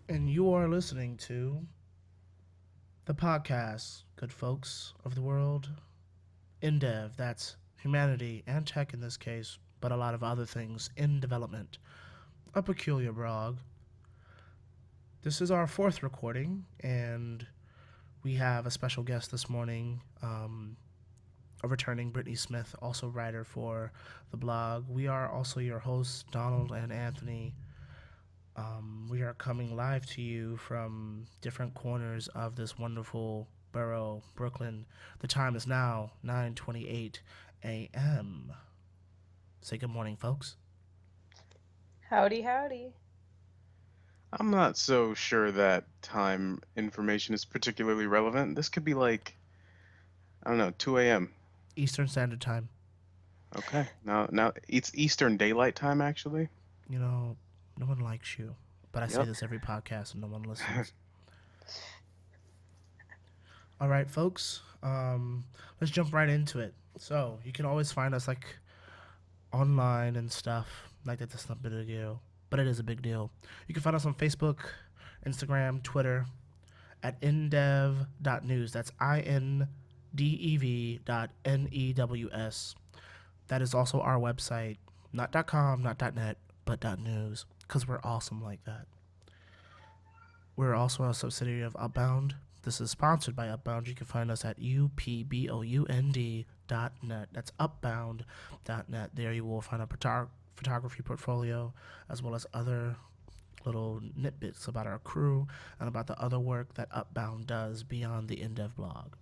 And you are listening to the podcast, good folks of the world, indev, that's humanity and tech in this case, but a lot of other things in development. A peculiar blog. This is our fourth recording, and we have a special guest this morning, a returning Brittany Smith, also writer for the blog. We are also your hosts, Donald and Anthony. We are coming live to you from different corners of this wonderful borough, Brooklyn. The time is now 9:28 a.m. Say good morning, folks. Howdy, howdy. I'm not so sure that time information is particularly relevant. This could be like, I don't know, 2 a.m. Eastern Standard Time. Okay. Now it's Eastern Daylight Time actually. You know, no one likes you, but I say Yep. this every podcast and no one listens. All right, folks. Let's jump right into it. So you can always find us like online and stuff. Like that's not a big deal, but it is a big deal. You can find us on Facebook, Instagram, Twitter at indev.news. That's INDEV.NEWS. That is also our website. Not .com, not .net, but .news. Because we're awesome like that. We're also a subsidiary of Upbound. This is sponsored by Upbound. You can find us at upbound.net. That's upbound.net. There you will find a photography portfolio as well as other little nitbits about our crew and about the other work that Upbound does beyond the InDev blog.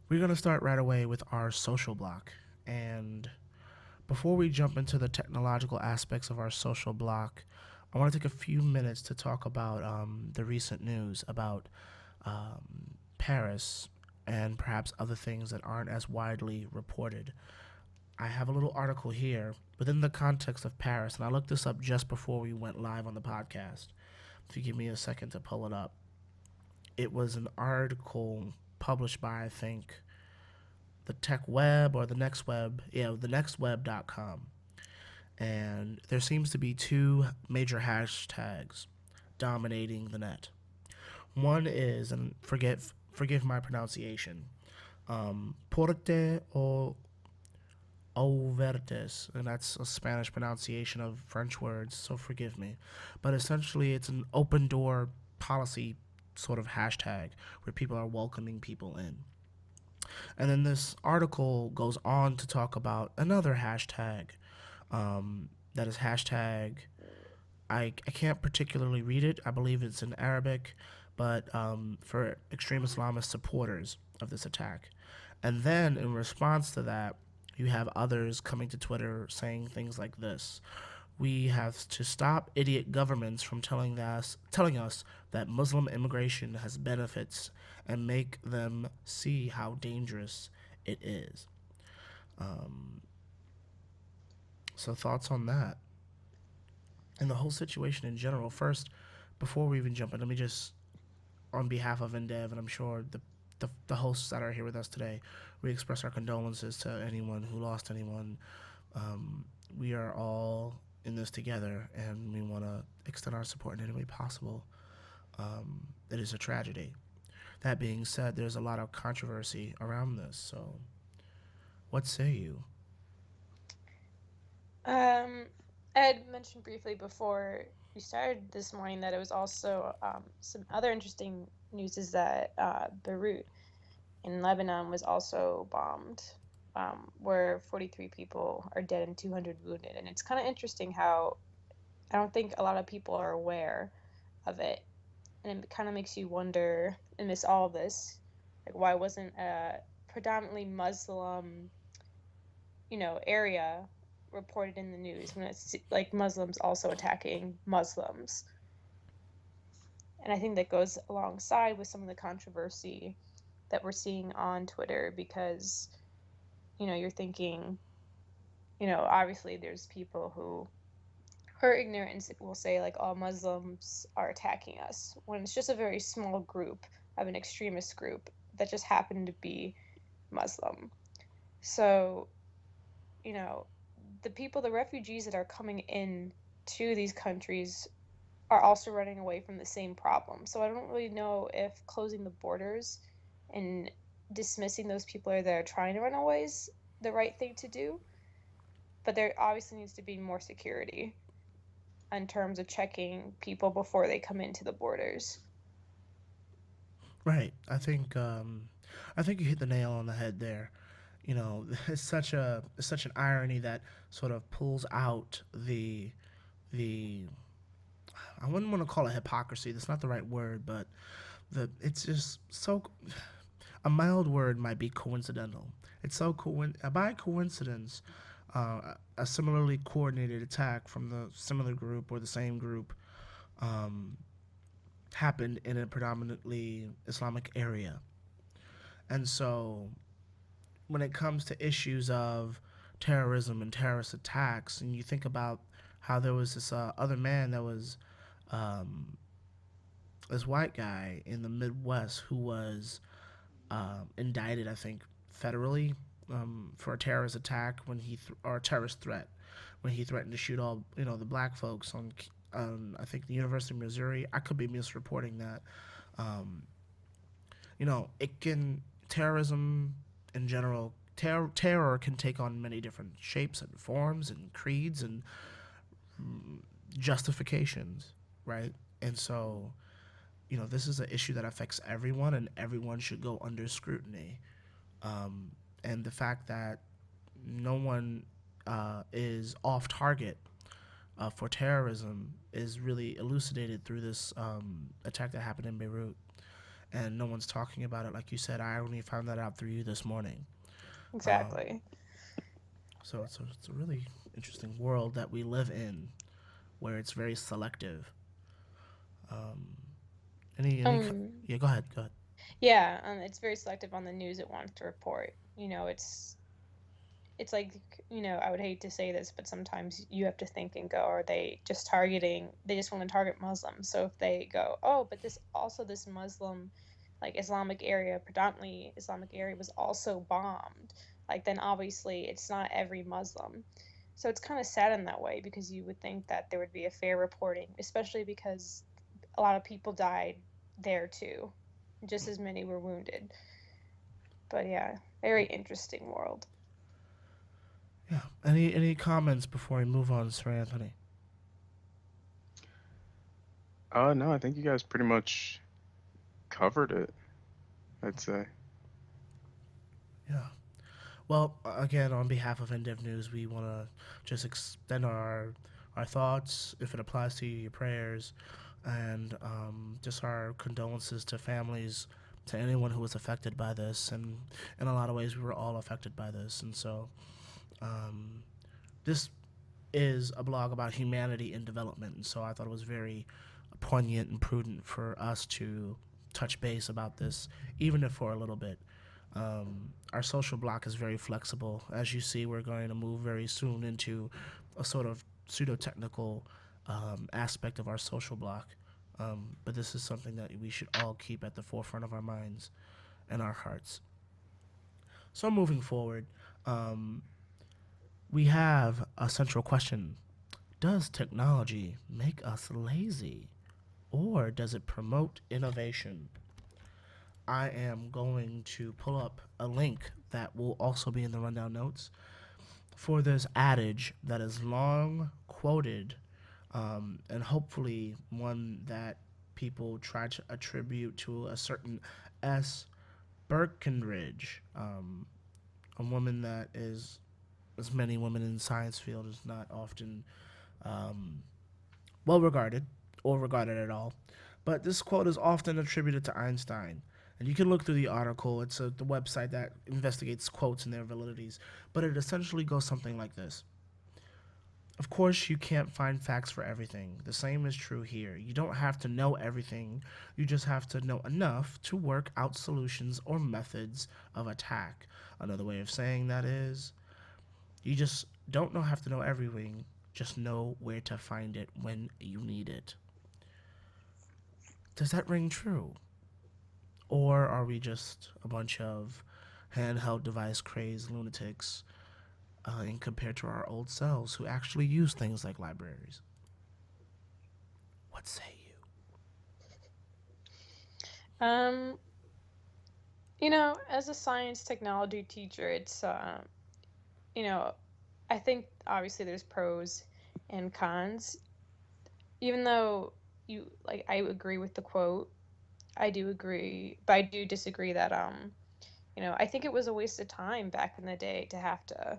We're going to start right away with our social block. And before we jump into the technological aspects of our social block, I want to take a few minutes to talk about the recent news about Paris and perhaps other things that aren't as widely reported. I have a little article here within the context of Paris, and I looked this up just before we went live on the podcast. If you give me a second to pull it up, it was an article published by, I think, the Tech Web or the Next Web, the nextweb.com. And there seems to be two major hashtags dominating the net. One is, and forgive my pronunciation, Porte o Ouvertes, and that's a Spanish pronunciation of French words, so forgive me. But essentially, it's an open door policy sort of hashtag where people are welcoming people in. And then this article goes on to talk about another hashtag that is hashtag. I can't particularly read it. I believe it's in Arabic, but for extreme Islamist supporters of this attack. And then in response to that, you have others coming to Twitter saying things like this: we have to stop idiot governments from telling us that Muslim immigration has benefits and make them see how dangerous it is. Um, so thoughts on that and the whole situation in general. First, before we even jump in, let me just, on behalf of Indev, and I'm sure the hosts that are here with us today, we express our condolences to anyone who lost anyone. We are all in this together, and we want to extend our support in any way possible. It is a tragedy. That being said, there's a lot of controversy around this. So, what say you? I had mentioned briefly before we started this morning that it was also some other interesting news is that Beirut in Lebanon was also bombed, where 43 people are dead and 200 wounded. And it's kind of interesting how I don't think a lot of people are aware of it. And it kind of makes you wonder, amidst all of this, like why wasn't a predominantly Muslim, area reported in the news when it's like Muslims also attacking Muslims. And I think that goes alongside with some of the controversy that we're seeing on Twitter because, you're thinking, obviously there's people who are ignorant and will say like all Muslims are attacking us when it's just a very small group of an extremist group that just happen to be Muslim. So, you know, the refugees that are coming in to these countries are also running away from the same problem. So I don't really know if closing the borders and dismissing those people that are trying to run away is the right thing to do. But there obviously needs to be more security in terms of checking people before they come into the borders. Right. I think you hit the nail on the head there. You know, it's such an irony that sort of pulls out the I wouldn't want to call it hypocrisy. That's not the right word, but the it's just so a mild word might be coincidental. It's so by coincidence, a similarly coordinated attack from the similar group or the same group um, happened in a predominantly Islamic area, and so when it comes to issues of terrorism and terrorist attacks, and you think about how there was this other man that was um, this white guy in the Midwest who was indicted, I think, federally for a terrorist attack or a terrorist threat when he threatened to shoot all the black folks on I think the University of Missouri. I could be misreporting that. Um, it can terrorism in general. Terror can take on many different shapes and forms and creeds and justifications, right? And so, this is an issue that affects everyone, and everyone should go under scrutiny. And the fact that no one is off target for terrorism is really elucidated through this attack that happened in Beirut. And no one's talking about it. Like you said, I only found that out through you this morning. Um, Exactly. so it's a really interesting world that we live in where it's very selective. Um, any, Um, yeah, go ahead, go ahead. yeah, it's very selective on the news it wants to report. It's like, I would hate to say this, but sometimes you have to think and go, are they just targeting, they just want to target Muslims. So if they go, oh, but this Muslim, like Islamic area, predominantly Islamic area was also bombed, like then obviously it's not every Muslim. So it's kind of sad in that way because you would think that there would be a fair reporting, especially because a lot of people died there too. Just as many were wounded. But yeah, very interesting world. Yeah. Any comments before we move on, Sir Anthony? No, I think you guys pretty much covered it, I'd say. Yeah. Well, again, on behalf of indev.news, we want to just extend our thoughts, if it applies to you, your prayers, and just our condolences to families, to anyone who was affected by this. And in a lot of ways, we were all affected by this. And so, um, this is a blog about humanity and development. And so I thought it was very poignant and prudent for us to touch base about this, even if for a little bit. Our social block is very flexible. As you see, we're going to move very soon into a sort of pseudo technical aspect of our social block. But this is something that we should all keep at the forefront of our minds and our hearts. So, moving forward, um, we have a central question. Does technology make us lazy, or does it promote innovation? I am going to pull up a link that will also be in the rundown notes for this adage that is long quoted, and hopefully one that people try to attribute to a certain S. Birkenridge, a woman that is, as many women in the science field, is not often um, well regarded or regarded at all. But this quote is often attributed to Einstein. And you can look through the article. It's the website that investigates quotes and their validities. But it essentially goes something like this. Of course, you can't find facts for everything. The same is true here. You don't have to know everything. You just have to know enough to work out solutions or methods of attack. Another way of saying that is you just don't know have to know everything. Just know where to find it when you need it. Does that ring true? Or are we just a bunch of handheld device crazed lunatics in compared to our old selves who actually use things like libraries? What say you? Um, as a science technology teacher, it's you know, I think obviously there's pros and cons. Even though I agree with the quote, I do agree, but I do disagree that I think it was a waste of time back in the day to have to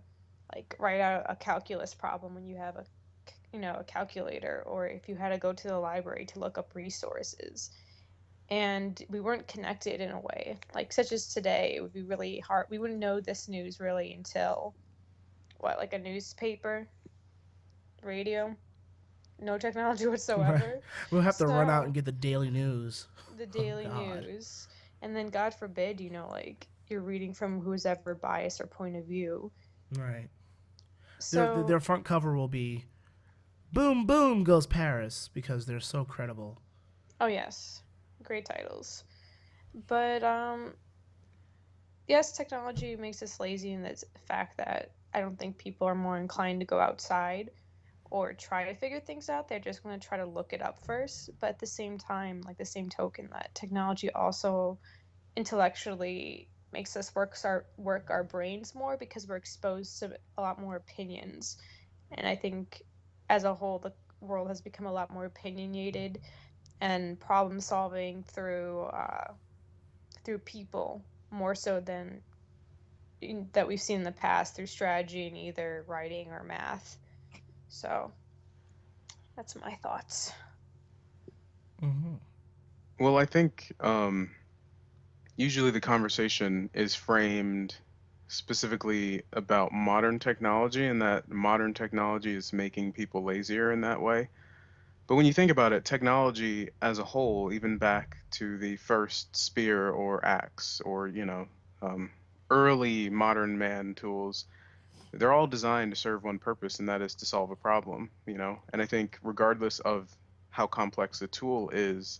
like write out a calculus problem when you have a calculator, or if you had to go to the library to look up resources. And we weren't connected in a way like such as today. It would be really hard. We wouldn't know this news really until what, like a newspaper, radio, no technology Right. whatsoever. We'll have to run out and So get the daily news. the Oh, daily God. news, and then God forbid, like you're reading from whose ever bias or point of view. Right. Their So, front cover will be "Boom Boom Goes Paris" because they're so credible. oh yes, great titles. But yes, technology makes us lazy in the fact that I don't think people are more inclined to go outside or try to figure things out. They're just going to try to look it up first. But at the same time, like the same token, that technology also intellectually makes us work our brains more because we're exposed to a lot more opinions. And I think as a whole the world has become a lot more opinionated and problem solving through people more so than that we've seen in the past through strategy in either writing or math. So that's my thoughts. Mm-hmm. Well, I think usually the conversation is framed specifically about modern technology and that modern technology is making people lazier in that way. But when you think about it, technology as a whole, even back to the first spear or axe or, um, early modern man tools, they're all designed to serve one purpose, and that is to solve a problem. And I think regardless of how complex the tool is,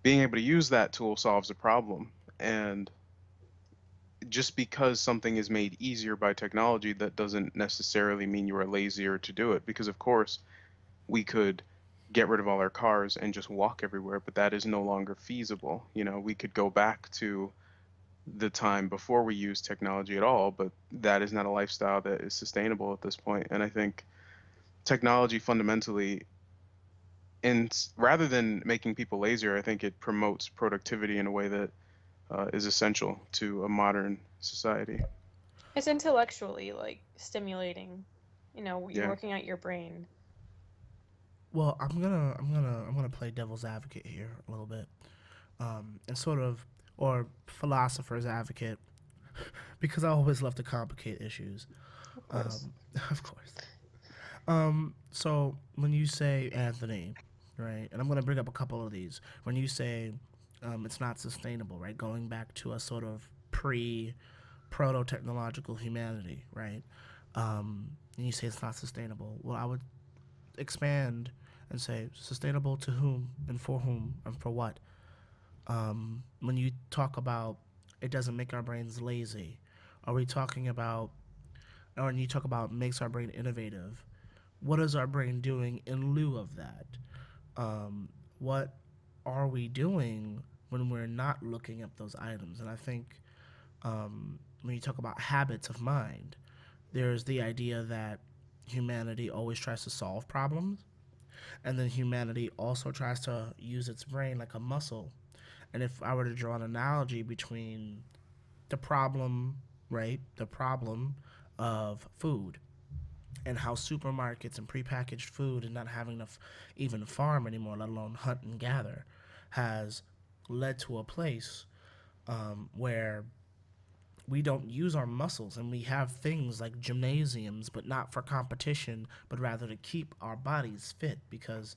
being able to use that tool solves a problem. And just because something is made easier by technology, that doesn't necessarily mean you are lazier to do it. Because, of course, we could get rid of all our cars and just walk everywhere, but that is no longer feasible. We could go back to the time before we used technology at all, but that is not a lifestyle that is sustainable at this point. And I think technology fundamentally, and rather than making people lazier, I think it promotes productivity in a way that is essential to a modern society. It's intellectually like stimulating. You're Yeah. working out your brain. Well, I'm gonna play devil's advocate here a little bit, and sort of or philosopher's advocate because I always love to complicate issues. Of course. Of course. So when you say Anthony, right, and I'm gonna bring up a couple of these. When you say it's not sustainable, right, going back to a sort of proto technological humanity, right, and you say it's not sustainable. Well, I would expand and say sustainable to whom and for whom and for what. When you talk about it doesn't make our brains lazy, are we talking about, or when you talk about makes our brain innovative, what is our brain doing in lieu of that? What are we doing when we're not looking up those items? And I think when you talk about habits of mind, there's the idea that humanity always tries to solve problems, and then humanity also tries to use its brain like a muscle. And if I were to draw an analogy between the problem, right, the problem of food and how supermarkets and prepackaged food and not having to even farm anymore, let alone hunt and gather, has led to a place where we don't use our muscles and we have things like gymnasiums, but not for competition, but rather to keep our bodies fit because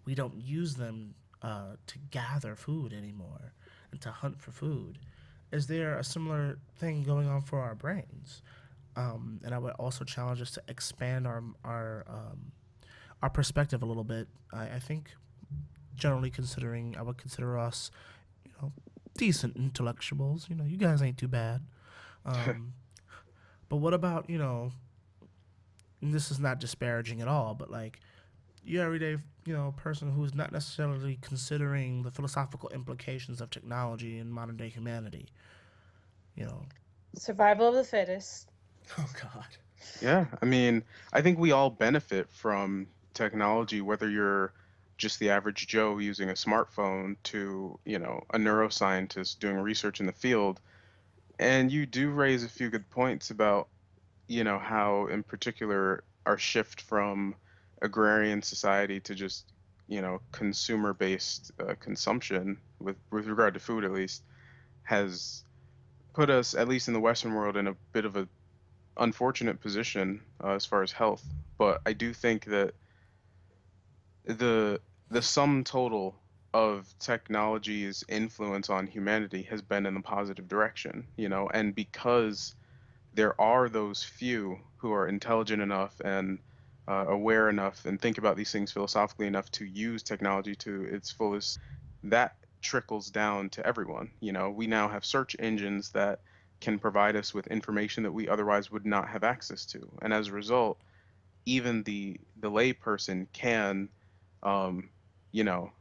we don't use them to gather food anymore and to hunt for food. Is there a similar thing going on for our brains? And I would also challenge us to expand our perspective a little bit. I think generally considering, I would consider us, you know, decent intellectuals. You know, you guys ain't too bad. Um, but what about, and this is not disparaging at all, but like your everyday, person who's not necessarily considering the philosophical implications of technology in modern day humanity. You know, Survival of the fittest. oh God. Yeah, I mean, I think we all benefit from technology, whether you're just the average Joe using a smartphone to, a neuroscientist doing research in the field. And you do raise a few good points about, how in particular our shift from agrarian society to just, consumer-based consumption with regard to food at least has put us, at least in the Western world, in a bit of a unfortunate position as far as health. But I do think that the sum total of technology's influence on humanity has been in the positive direction, and because there are those few who are intelligent enough and aware enough and think about these things philosophically enough to use technology to its fullest, that trickles down to everyone. We now have search engines that can provide us with information that we otherwise would not have access to. And as a result, even the layperson can, um, you know,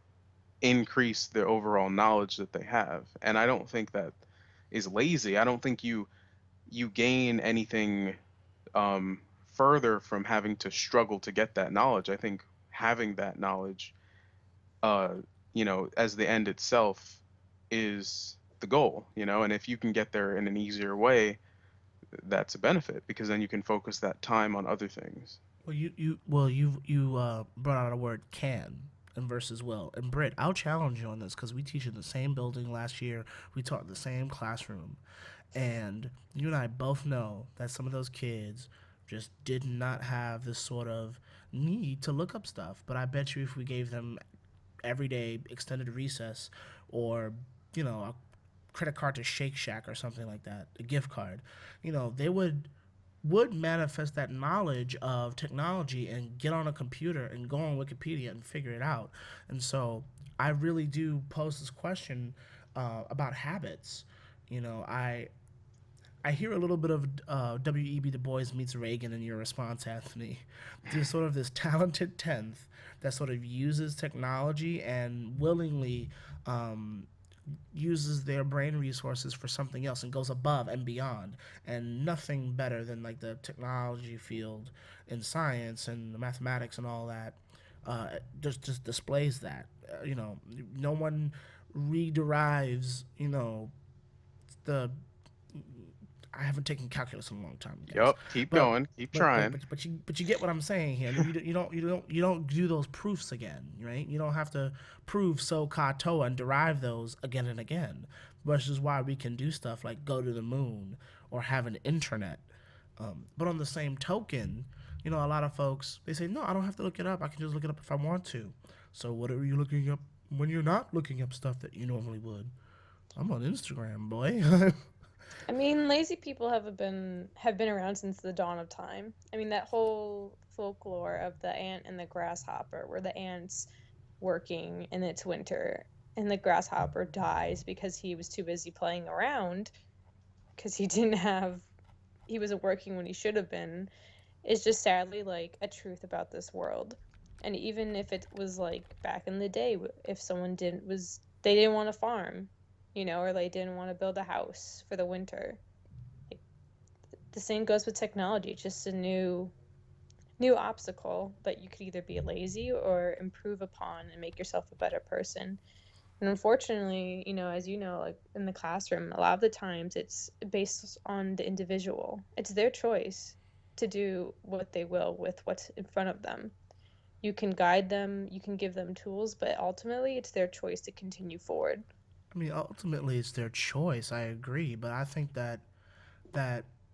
increase the overall knowledge that they have. And I don't think that is lazy. I don't think you gain anything further from having to struggle to get that knowledge. I think having that knowledge, uh, as the end itself is the goal, and if you can get there in an easier way, that's a benefit because then you can focus that time on other things. You brought out a word can and versus will. And Britt, I'll challenge you on this because we teach in the same building last year. We taught in the same classroom, and you and I both know that some of those kids just did not have this sort of need to look up stuff. But I bet you if we gave them everyday extended recess or, a credit card to Shake Shack or something like that, a gift card, they would manifest that knowledge of technology and get on a computer and go on Wikipedia and figure it out. And so I really do pose this question about habits. You know, I hear a little bit of W.E.B. Du Bois meets Reagan in your response, Anthony. There's sort of this talented tenth that sort of uses technology and willingly um, uses their brain resources for something else and goes above and beyond. And nothing better than like the technology field in science and the mathematics and all that just displays that. No one rederives, the I haven't taken calculus in a long time, guys. Yep, keep But going, keep but but trying. but but you get what I'm saying here. You don't do those proofs again, right? You don't have to prove so katoa and derive those again and again. Which is why we can do stuff like go to the moon or have an internet. But on the same token, a lot of folks they say no, I don't have to look it up. I can just look it up if I want to. So what are you looking up when you're not looking up stuff that you normally would? I'm on Instagram, boy. I mean, lazy people have been around since the dawn of time. I mean, that whole folklore of the ant and the grasshopper, where the ant's working and it's winter, and the grasshopper dies because he was too busy playing around because he wasn't working when he should have been, is just sadly like a truth about this world. And even if it was like back in the day, if someone they didn't want to farm, or they didn't want to build a house for the winter, like the same goes with technology. It's just a new obstacle that you could either be lazy or improve upon and make yourself a better person. And unfortunately, as you know, like in the classroom, a lot of the times it's based on the individual. It's their choice to do what they will with what's in front of them. You can guide them, you can give them tools, but ultimately it's their choice to continue forward. I mean, ultimately, it's their choice. I agree, but I think that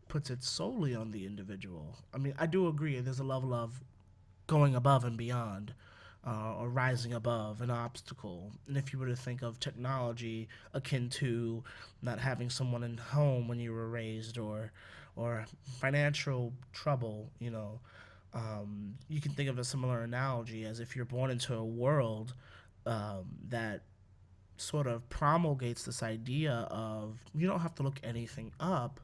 puts it solely on the individual. I mean, I do agree. There's a level of going above and beyond, or rising above an obstacle. And if you were to think of technology akin to not having someone in home when you were raised, or financial trouble, you can think of a similar analogy as if you're born into a world that sort of promulgates this idea of you don't have to look anything up.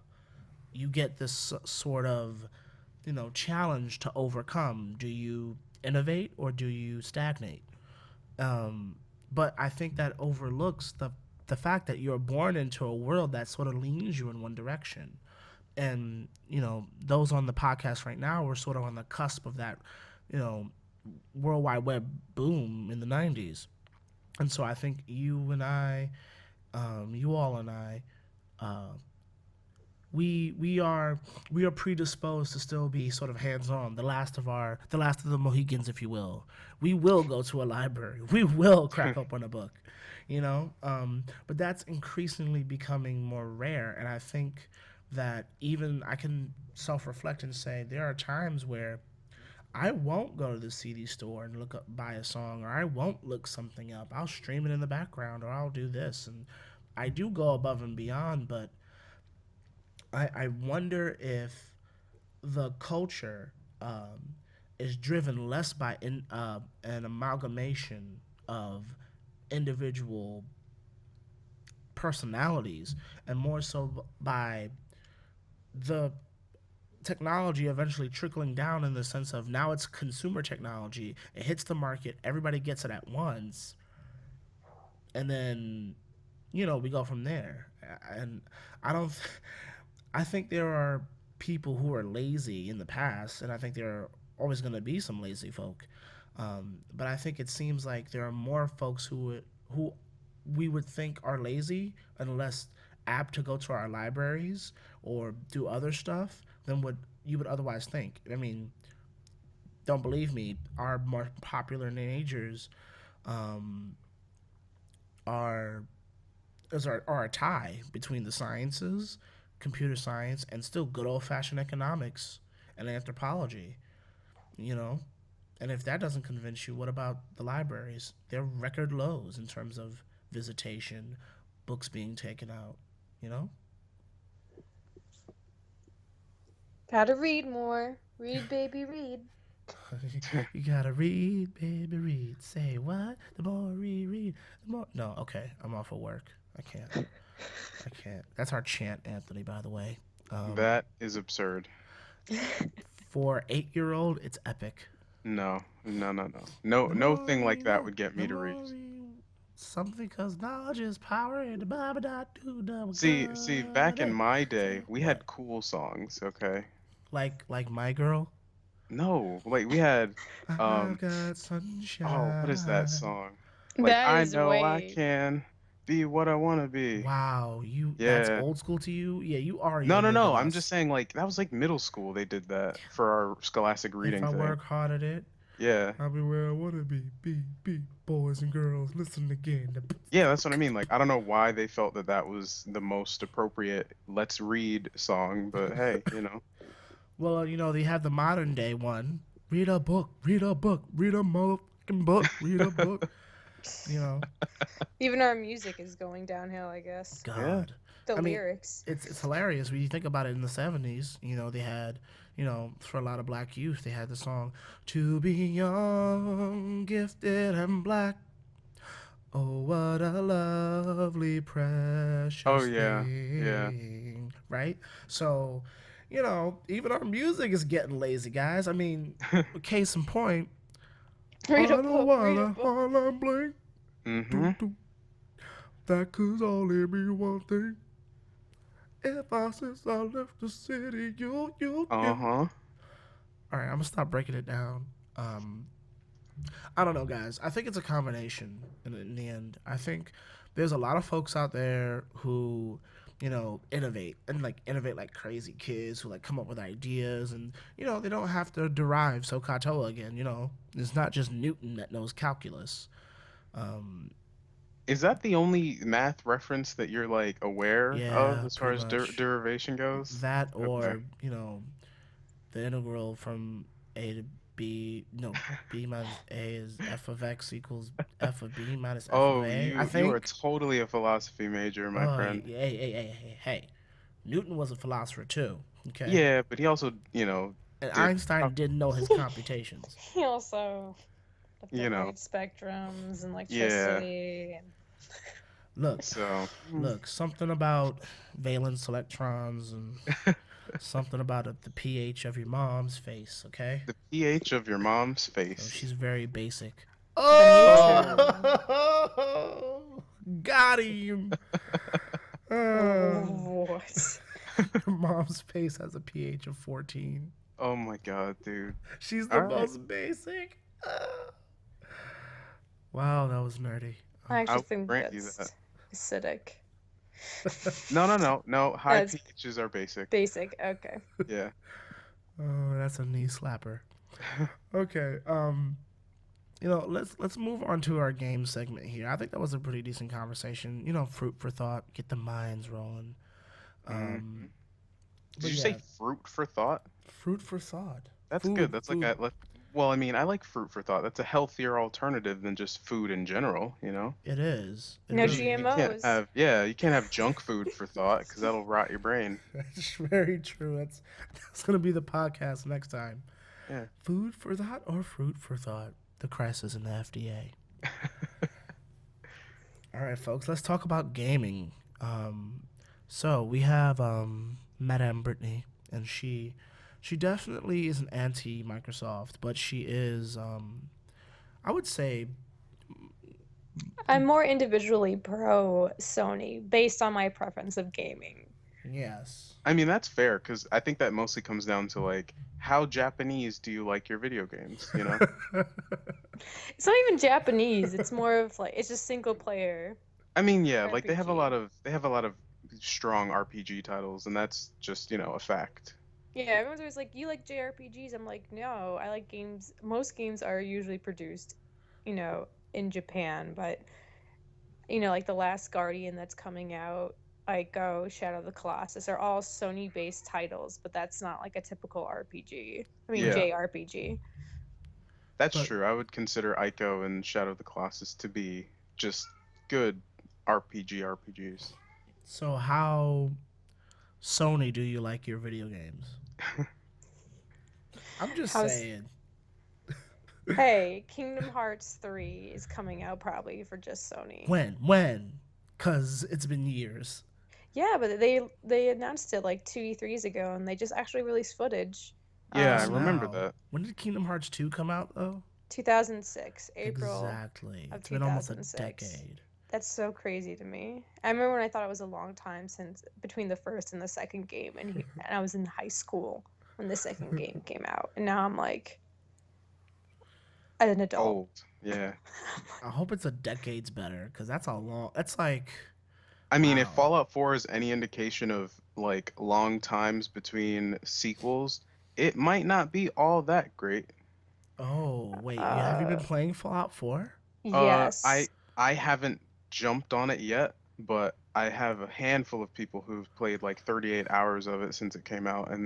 You get this sort of, challenge to overcome. Do you innovate or do you stagnate? Um, but I think that overlooks the fact that you're born into a world that sort of leans you in one direction. And those on the podcast right now were sort of on the cusp of that, you know, World Wide Web boom in the '90s. And so I think you all and I, uh, we are predisposed to still be sort of hands on, the last of the Mohicans, if you will. We will go to a library. We will crack open a book, But that's increasingly becoming more rare, and I think that even I can self reflect and say there are times where I won't go to the CD store and buy a song, or I won't look something up. I'll stream it in the background, or I'll do this, and I do go above and beyond. But I wonder if the culture is driven less by an amalgamation of individual personalities and more so by the technology eventually trickling down in the sense of now it's consumer technology. It hits the market, everybody gets it at once, and then we go from there. And I don't. I think there are people who are lazy in the past, and I think there are always going to be some lazy folk. But I think it seems like there are more folks who we would think are lazy and less apt to go to our libraries or do other stuff than what you would otherwise think. I mean, don't believe me, our more popular teenagers um, are are a tie between the sciences, computer science, and still good old fashioned economics and anthropology. You know, and if that doesn't convince you, what about the libraries? They're record lows in terms of visitation, books being taken out. You know, Gotta read more. Read, baby, read. you gotta read, baby, read. Say what? The more we read, the more. No, okay, I'm off of work. I can't. I can't. That's our chant, Anthony. By the way, um, That is absurd. for 8-year-old, it's epic. No, no, no, no. No, The no more thing like we that know, would get the me to more read. we something, cause knowledge is power, and the Bible dot do double See, God. back in Hey, my say day, we what? had cool songs, okay? Like my girl. No, like we had, I've um, got what is that sunshine. song? Like, That I is know I way. can be what I want to be. Wow, that's Yeah. old school to you? Yeah, you are No, no, younger no. than I'm just us. saying, like, that was like middle school. They did that for our scholastic If reading I thing. work hard at it, Yeah. I'll be where I wanna be. Boys and girls, listen again. Yeah, that's what I mean. Like, I don't know why they felt that that was the most appropriate let's read song, but hey, you know. Well, they have the modern day one. Read a book, read a book, read a motherfucking book, read a book. You know, Even our music is going downhill, I guess. Yeah. God. The I mean, lyrics. it's hilarious when you think about it. In the '70s, they had, for a lot of black youth, they had the song "To Be Young, Gifted and Black." Oh, what a lovely, Oh precious yeah. Yeah. thing, right? So, even our music is getting lazy, guys. I mean, case in point, Read a I don't book, read a wanna book. Harlem blink, Mm-hmm. do do. That could only be one thing. Ever since I left the city, you. Uh-huh. All right, I'm gonna stop breaking it down. Um, I don't know, guys. I think it's a combination in the end. I think there's a lot of folks out there who, innovate and like innovate like crazy kids who like come up with ideas and they don't have to derive SOHCAHTOA again. It's not just Newton that knows calculus. Um, Is that the only math reference that you're like aware of yeah, as far pretty as much derivation goes? that, Okay. or the integral from a to b. No, b minus a is f of x equals f of b minus f of Oh, a. I you are think. totally a philosophy major, my Oh, friend. hey. Newton was a philosopher too. Okay, Yeah, but he also, and did, Einstein didn't know his computations. He also looked you at know, light spectrums and yeah. electricity and Look, So, look, something about valence electrons and something about the pH of your mom's face, okay? the pH of your mom's So face. she's very basic. The Oh, nature. Oh, got him. Uh, What? your mom's face has a pH of 14. oh my God, dude. She's the All right, most basic. Wow, that was nerdy. I I actually will think grant you that. that's acidic. No, no, no, no. High That's pHs are basic. basic. Okay. Yeah. Oh, that's a knee slapper. Okay. Let's move on to our game segment here. I think that was a pretty decent conversation. Fruit for thought, get the minds rolling. hmm Um, Did but you say yeah, fruit for thought? fruit for thought. That's good. Food, That's like food. well, I mean, I like fruit for thought. That's a healthier alternative than just food in general, you know? It is. It No Because really you is. can't GMOs. have, yeah, you can't have junk food for thought because that'll rot your brain. That's very true. That's gonna be the podcast next time. Yeah. Food for thought or fruit for thought? The crisis in the FDA. All right, folks. Let's talk about gaming. So we have Madame Brittany, and she definitely is an anti Microsoft, but she is I would say I'm more individually pro Sony based on my preference of gaming. yes. I mean, that's fair because I think that mostly comes down to like how Japanese do you like your video games, you know? It's not even Japanese. It's more of like it's just single player I mean, yeah, like RPG. they have a lot of strong RPG titles and that's just, a fact. Yeah, everyone's always like, "You like JRPGs?" I'm like, "No, I like games. Most games are usually produced, in Japan, but like The Last Guardian that's coming out, Ico, Shadow of the Colossus are all Sony-based titles, but that's not like a typical RPG. I mean, Yeah, JRPG. that's But true. I would consider Ico and Shadow of the Colossus to be just good RPGs. so how Sony do you like your video games? I'm just How's saying. Hey, Kingdom Hearts 3 is coming out probably for just Sony. When? Cause it's been years. Yeah, but they announced it like two E3s ago, and they just actually released footage. Yeah, I Just Um, remember now. that. When did Kingdom Hearts 2 come out though? 2006, April Exactly. of It's been almost a 2006. decade. That's so crazy to me. I remember when I thought it was a long time since between the first and the second game, and I was in high school when the second game came out, and now I'm like an adult. Old. Yeah. I hope it's a decade's better, cause that's a long. That's like, I mean, if wow. Fallout 4 is any indication of like long times between sequels, it might not be all that great. Oh wait, have you been Uh, playing Fallout 4? Uh, yes. I I haven't jumped on it yet, but I have a handful of people who've played like 38 hours of it since it came out, and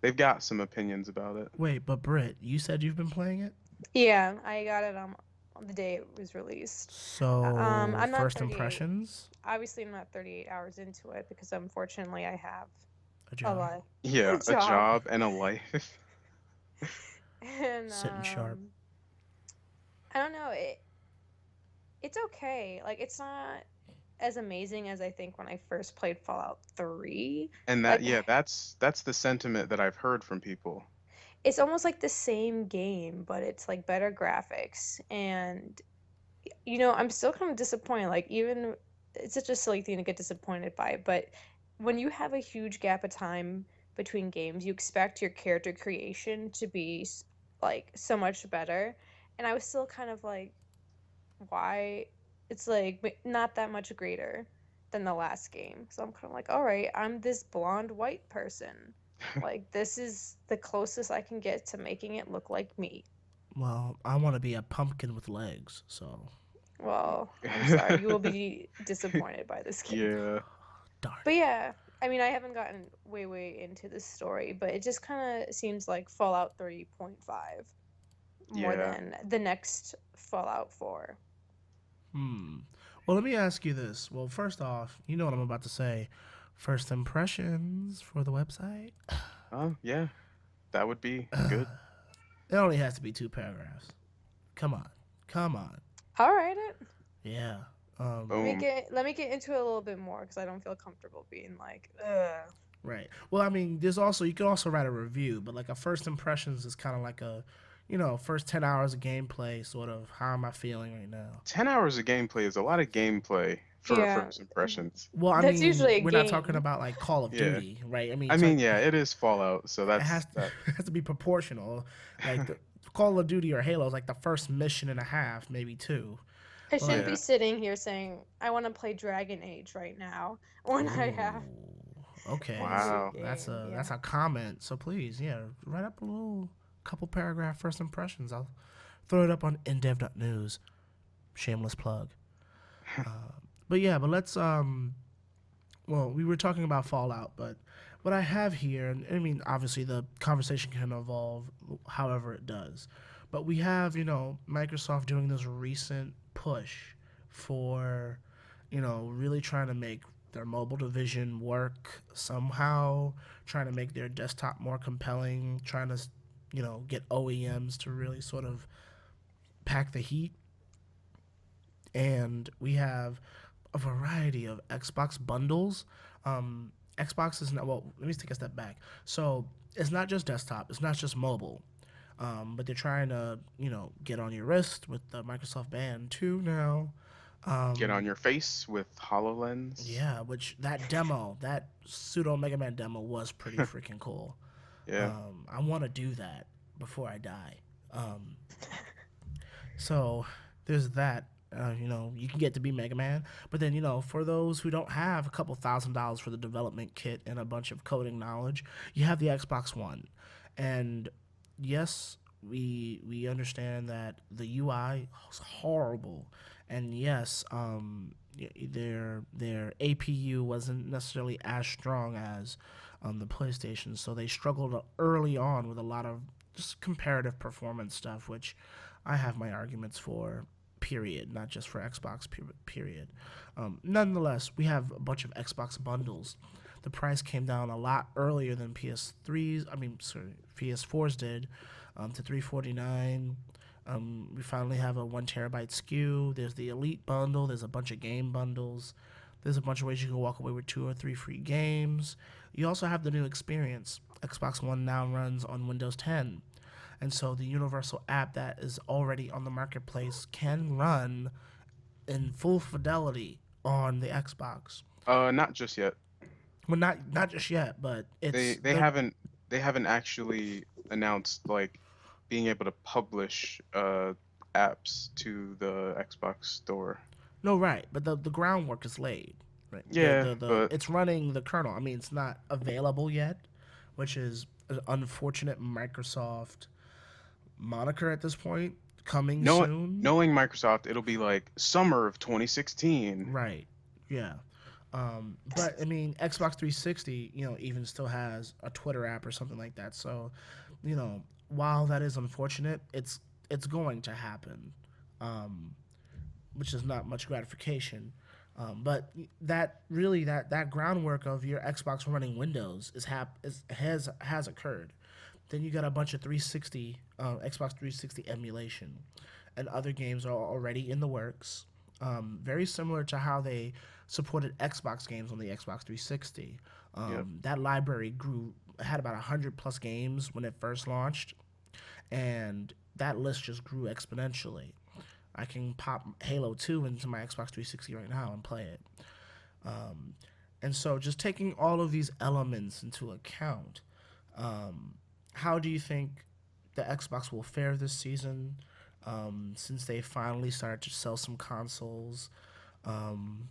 they've got some opinions about it. Wait, but Britt, you said you've been playing it. Yeah, I got it on the day it was released. So I'm not first 38. impressions, Obviously, I'm not 38 hours into it because unfortunately I have a a job, lot a Yeah, a job. job and a life. And sitting sharp. I don't know, it's okay. Like it's not as amazing as I think when I first played Fallout 3. And that Like yeah, that's the sentiment that I've heard from people. it's almost like the same game, but it's like better graphics. And I'm still kind of disappointed. Like even it's such a silly thing to get disappointed by, but when you have a huge gap of time between games, you expect your character creation to be like so much better. And I was still kind of like, why? It's like not that much greater than the last game. So I'm kind of like, all right, I'm this blonde white person. Like this is the closest I can get to making it look like me. Well, I want to be a pumpkin with legs, so Well, I'm sorry, you will be disappointed by this game. Yeah, darn But it. yeah, I mean, I haven't gotten way into this story, but it just kind of seems like Fallout 3.5 more yeah. than the next Fallout 4. Hmm. Well, let me ask you this. Well, first off, you know what I'm about to say. First impressions for the website. Oh, yeah, that would be good. It only has to be 2 paragraphs. Come on, come on. I'll write it. Yeah. Boom. Let me get into it a little bit more because I don't feel comfortable being like, ugh. Right. Well, I mean, there's also you can also write a review, but like a first impressions is kind of like a, first 10 hours of gameplay, sort of how am I feeling right now. 10 hours of gameplay is a lot of gameplay for Yeah, first impressions. Well, I that's mean, usually a we're not talking game. about like Call of Yeah. Duty, right? I mean, I mean, yeah, it is Fallout, so it has that's to, that. it has to be proportional. Like the Call of Duty or Halo is like the first mission and a half, maybe two. I But shouldn't like, be Yeah. sitting here saying I want to play Dragon Age right now when I have ooh, okay, a new Wow. game. that's Yeah. a comment. So please, yeah, write up a little couple paragraph first impressions. I'll throw it up on indev.news. Shameless plug. But yeah, but let's well, we were talking about Fallout, but what I have here, and I mean, obviously the conversation can evolve however it does, but we have, Microsoft doing this recent push for, really trying to make their mobile division work somehow, trying to make their desktop more compelling, trying to, get OEMs to really sort of pack the heat. And we have a variety of Xbox bundles. Xbox is not, well, let me take a step back. So it's not just desktop, it's not just mobile. But they're trying to, get on your wrist with the Microsoft Band 2 now. Get on your face with HoloLens. Yeah, which that demo, that pseudo Mega Man demo was pretty freaking cool. Yeah. I want to do that before I die. Um, So there's that. You can get to be Mega Man, but then for those who don't have a couple $1,000s for the development kit and a bunch of coding knowledge, you have the Xbox One, and yes, we understand that the UI is horrible, and yes, their APU wasn't necessarily as strong as the PlayStation, so they struggled early on with a lot of just comparative performance stuff, which I have my arguments for. Period, not just for Xbox. Period. Nonetheless, we have a bunch of Xbox bundles. The price came down a lot earlier than PS3s. I mean, sorry, PS4s did, to 349. We finally have a 1 terabyte SKU. There's the Elite bundle. There's a bunch of game bundles. There's a bunch of ways you can walk away with 2 or 3 free games. You also have the new experience. Xbox One now runs on Windows 10. And so the universal app that is already on the marketplace can run in full fidelity on the Xbox. Not just yet. Well, not just yet, but They it's they haven't they haven't actually announced like being able to publish apps to the Xbox store. no right, but the groundwork is laid. Right, Yeah, but it's running the kernel. I mean, it's not available yet, which is an unfortunate Microsoft moniker at this point. Coming knowing soon, knowing Microsoft, it'll be like summer of 2016. right? Yeah. But I mean, Xbox 360, even still has a Twitter app or something like that. So, while that is unfortunate, it's going to happen, um, which is not much gratification. But that groundwork of your Xbox running Windows has occurred. Then you got a bunch of 360 Xbox 360 emulation, and other games are already in the works. Very similar to how they supported Xbox games on the Xbox 360. Yep. That library had about 100 plus games when it first launched, and that list just grew exponentially. I can pop Halo 2 into my Xbox 360 right now and play it. Um, and so, just taking all of these elements into account, um, how do you think the Xbox will fare this season? Since they finally started to sell some consoles um,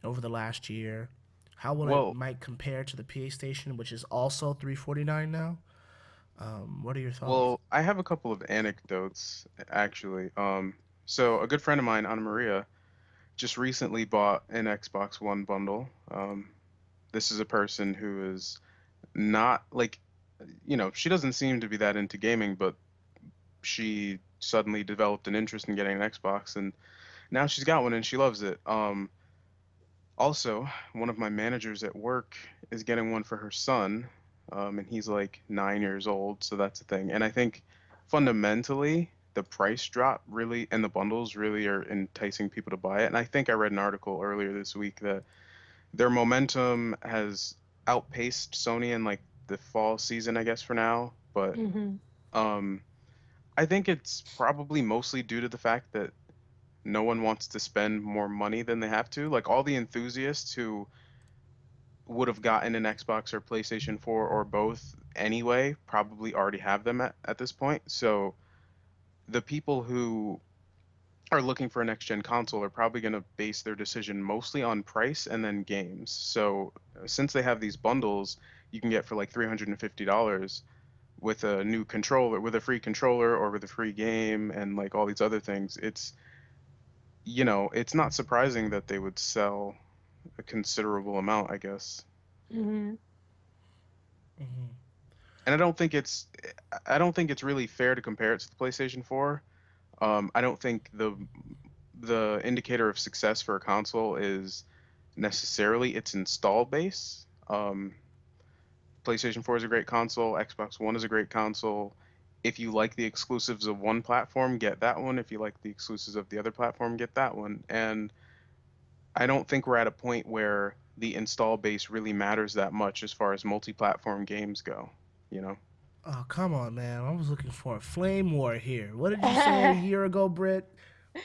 over the last year, how will it Well, might compare to the PlayStation, which is also 349 now? What are your thoughts? well, I have a couple of anecdotes actually. So a good friend of mine, Anna Maria, just recently bought an Xbox One bundle. This is a person who is not like, she doesn't seem to be that into gaming, but she suddenly developed an interest in getting an Xbox, and now she's got one and she loves it. Also, one of my managers at work is getting one for her son, and he's like 9 years old, so that's a thing. And I think fundamentally, the price drop really and the bundles really are enticing people to buy it. And I think I read an article earlier this week that their momentum has outpaced Sony in like the fall season, I guess for now. But Hmm. um, I think it's probably mostly due to the fact that no one wants to spend more money than they have to. Like all the enthusiasts who would have gotten an Xbox or PlayStation 4 or both anyway probably already have them at this point. So the people who are looking for a next gen console are probably going to base their decision mostly on price and then games. So since they have these bundles you can get for like $350 with a new controller, with a free controller or with a free game and like all these other things, it's not surprising that they would sell a considerable amount, I guess. Hmm. Hmm. And I don't think it's really fair to compare it to the PlayStation 4. I don't think the indicator of success for a console is necessarily its install base. PlayStation 4 is a great console, Xbox One is a great console. If you like the exclusives of one platform, get that one. If you like the exclusives of the other platform, get that one. And I don't think we're at a point where the install base really matters that much as far as multi-platform games go, you know? Oh, come on, man. I was looking for a flame war here. What did you say a year ago, Britt?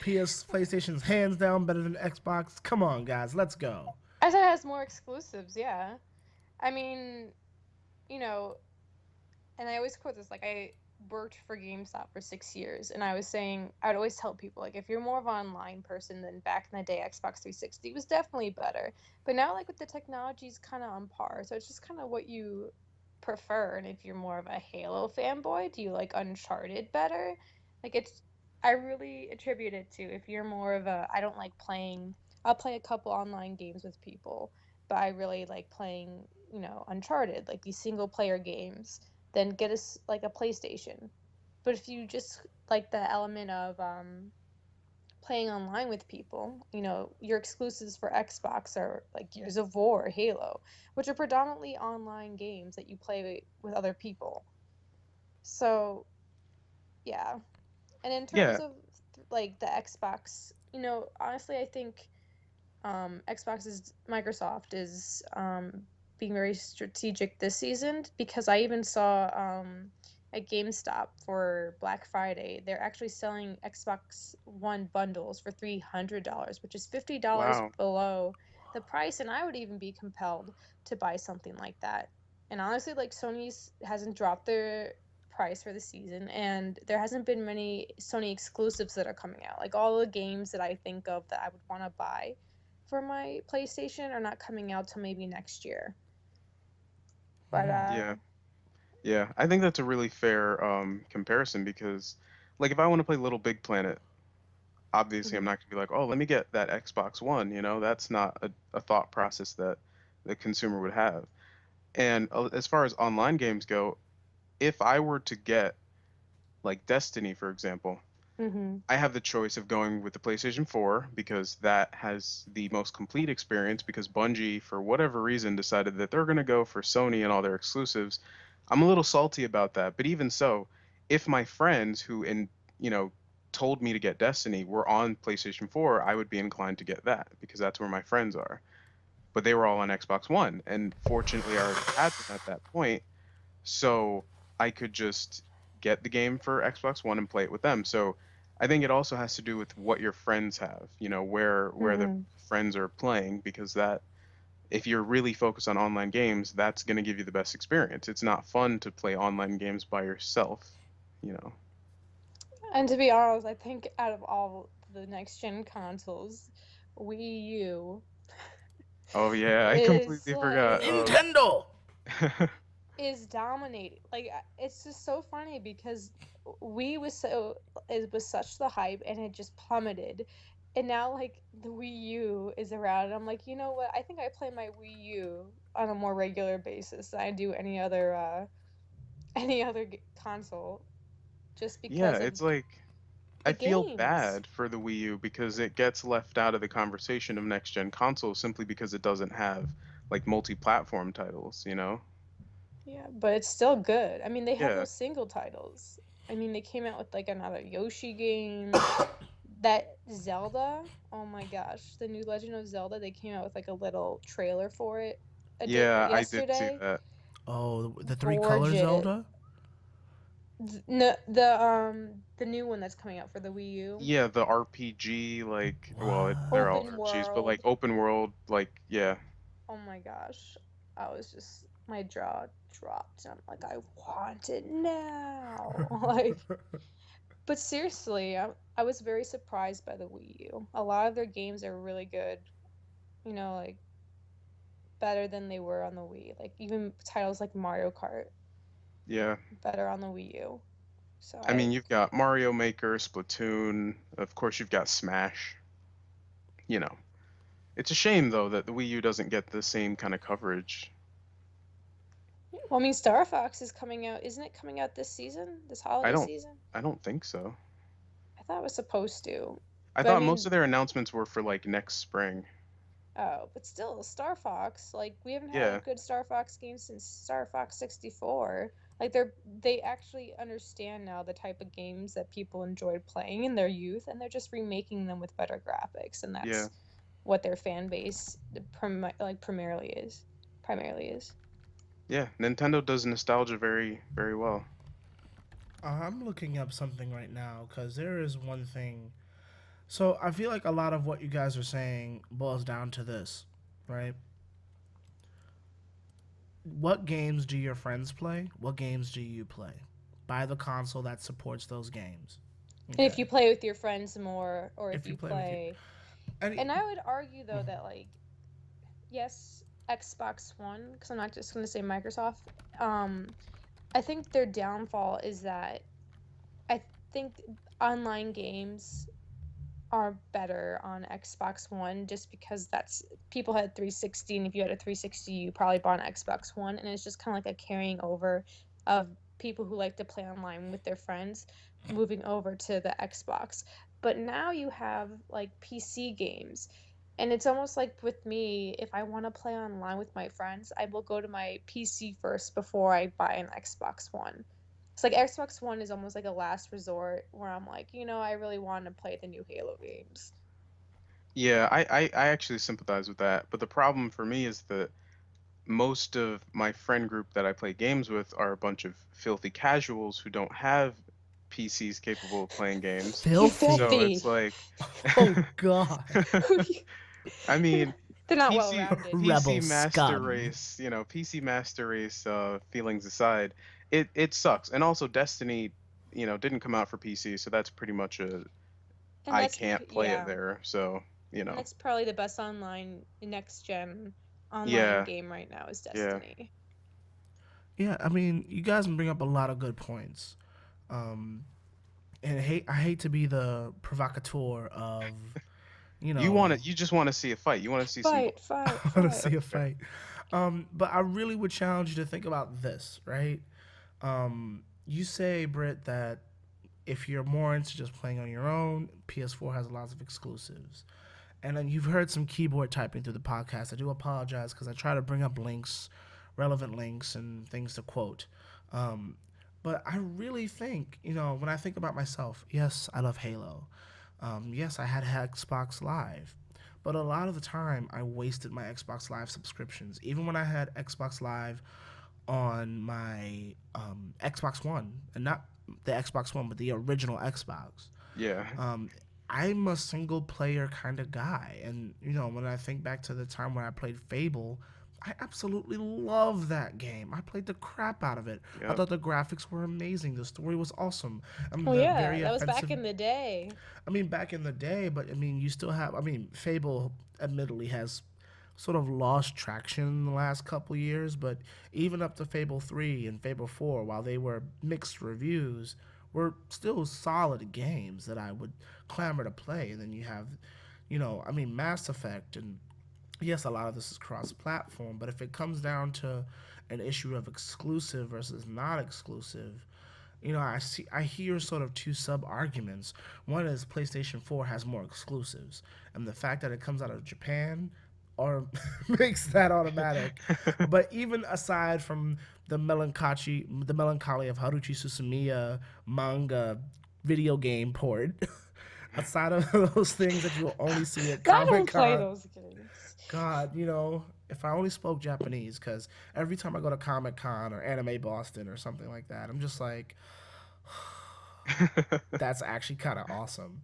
PlayStation's hands down better than Xbox. Come on, guys, let's go. I said it has more exclusives, yeah. I mean, you know, and I always quote this, like I worked for GameStop for 6 years, and I was saying I'd always tell people like if you're more of an online person than back in the day, Xbox 360 was definitely better. But now like with the technology's kind of on par, so it's just kind of what you prefer. And if you're more of a Halo fanboy, do you like Uncharted better? Like it's I really attribute it to if you're more of a I don't like playing. I'll play a couple online games with people, but I really like playing, Uncharted, like these single player games, then get us like a PlayStation. But if you just like the element of playing online with people, your exclusives for Xbox are like Gears of War, Halo, which are predominantly online games that you play with other people. So, yeah. And in terms Yeah, of like the Xbox, honestly, I think Microsoft is being very strategic this season because I even saw at GameStop for Black Friday, they're actually selling Xbox One bundles for $300, which is $50 wow. below the price, and I would even be compelled to buy something like that. And honestly, like Sony's hasn't dropped their price for the season, and there hasn't been many Sony exclusives that are coming out. Like all the games that I think of that I would want to buy for my PlayStation are not coming out till maybe next year. But Yeah. Yeah. I think that's a really fair comparison because like if I want to play Little Big Planet, obviously I'm mhm, not going to be like, "Oh, let me get that Xbox One," That's not a thought process that the consumer would have. And as far as online games go, if I were to get like Destiny, for example, mhm, I have the choice of going with the PlayStation 4 because that has the most complete experience because Bungie, for whatever reason, decided that they're going to go for Sony and all their exclusives. I'm a little salty about that, but even so, if my friends you know, told me to get Destiny were on PlayStation 4, I would be inclined to get that because that's where my friends are. But they were all on Xbox One, and fortunately, I already had them at that point, so I could just get the game for Xbox One and play it with them. So I think it also has to do with what your friends have, where the mhm. friends are playing, because that if you're really focused on online games, that's going to give you the best experience. It's not fun to play online games by yourself, you know. And to be honest, I think out of all the next gen consoles, Wii U Oh yeah, I is completely forgot. like Nintendo. is dominating. Like it's just so funny because Wii was so it was such the hype and it just plummeted. And now like the Wii U is around and I'm like, you know what? I think I play my Wii U on a more regular basis than I do any other console just Yeah, because of it's like the I feel games. bad for the Wii U because it gets left out of the conversation of next gen consoles simply because it doesn't have like multi-platform titles, you know? Yeah, but it's still good. I mean, they have Yeah. those single titles. I mean, they came out with like another Yoshi game. That Zelda, oh my gosh, the new Legend of Zelda, they came out with like a little trailer for it a day Yeah, I did see yesterday. that. Oh, the three color Gorgeous. Zelda. No, the new one that's coming out for the Wii U. Yeah, the RPG, like, well, they're all Open RPGs, but like world. open world, like, yeah, Oh my gosh. I was just my jaw dropped. I'm like, I want it now. Like, but seriously, I was very surprised by the Wii U. A lot of their games are really good. Like better than they were on the Wii. Like even titles like Mario Kart yeah. better on the Wii U. So I mean, you've got Mario Maker, Splatoon, of course, you've got Smash. You know, it's a shame though that the Wii U doesn't get the same kind of coverage. well, I mean, Star Fox is coming out. Isn't it coming out this season? This I holiday don't, season? I don't think so. I thought it was supposed to. I But I thought most mean, of their announcements were for like next spring. oh, but still, Star Fox. Like we haven't had a Yeah, good Star Fox game since Star Fox 64. Like they actually understand now the type of games that people enjoyed playing in their youth, and they're just remaking them with better graphics, and yeah, that's what their fan base primarily is. Primarily is. yeah. Nintendo does nostalgia very, very well. I'm looking up something right now because there is one thing. So I feel like a lot of what you guys are saying boils down to this, right? What games do your friends play? What games do you play? Buy the console that supports those games. And if Okay. you play with your friends more, or if If you you play with your, play, and and I would argue though that like yes, Xbox One, because I'm not just going to say Microsoft. I think their downfall is that I think online games are better on Xbox One just because that's people had 360, and if you had a 360 you probably bought an Xbox One, and it's just kind of like a carrying over of people who like to play online with their friends moving over to the Xbox. But now you have like PC games, and it's almost like with me, if I want to play online with my friends, I will go to my PC first before I buy an Xbox One. It's like Xbox One is almost like a last resort where I'm like, I really want to play the new Halo games. Yeah, I actually sympathize with that. But the problem for me is that most of my friend group that I play games with are a bunch of filthy casuals who don't have PCs capable of playing games. You filthy. So filthy. it's like, Oh God. I mean, They're not well PC rounded. PC Rebel master scum. race, PC master race feelings aside, it sucks. And also Destiny, didn't come out for PC, so that's pretty much a And I can't play it yeah. there. So, And that's probably the best online next gen online yeah, game right now is yeah. Destiny. Yeah, I mean, you guys bring up a lot of good points. And I hate to be the provocateur of, you know, You just want to see a fight. You want to see some blood. Fight, fight, I want to fight. see a Fair. fight. But I really would challenge you to think about this, right? You say, Britt, that if you're more into just playing on your own, PS4 has lots of exclusives. And then you've heard some keyboard typing through the podcast. I do apologize because I try to bring up links, relevant links, and things to quote. Um, but I really think, when I think about myself, yes, I love Halo. Yes, I had Xbox Live. But a lot of the time, I wasted my Xbox Live subscriptions. Even when I had Xbox Live on my Xbox One, and not the Xbox One, but the original Xbox. Yeah. Um, I'm a single player kind of guy, and when I think back to the time when I played Fable, I absolutely love that game. I played the crap out of it. I Yep. thought the graphics were amazing. The story was awesome. Oh The yeah, very that was back offensive. in the day. I mean, back in the day, but I mean, you still have. I mean, Fable admittedly has sort of lost traction in the last couple years, but even up to Fable 3 and Fable 4, while they were mixed reviews, were still solid games that I would clamor to play. And then you have, I mean, Mass Effect, and yes, a lot of this is cross platform, but if it comes down to an issue of exclusive versus not exclusive, I hear sort of two sub arguments. One is PlayStation 4 has more exclusives, and the fact that it comes out of Japan or makes that automatic. But even aside from the melancholy of Haruchi Suzumiya manga video game port, outside of those things that you'll only see at I Comic don't play Con, those games. God, if I only spoke Japanese, because every time I go to Comic Con or Anime Boston or something like that, I'm just like, that's actually kind of awesome.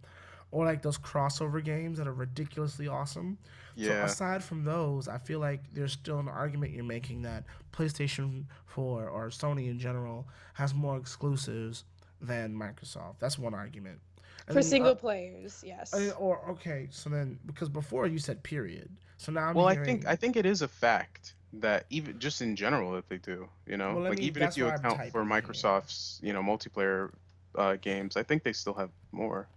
Or like those crossover games that are ridiculously awesome. So Yeah. aside from those, I feel like there's still an argument you're making that PlayStation 4 or Sony in general has more exclusives than Microsoft. That's one argument. And For then single players, yes. or okay, so then because before you said period, so now I'm Well, I hearing. think it is a fact that even just in general that they do, Well, let like me. even if That's you why I'm account for typing here. Microsoft's, multiplayer games, I think they still have more.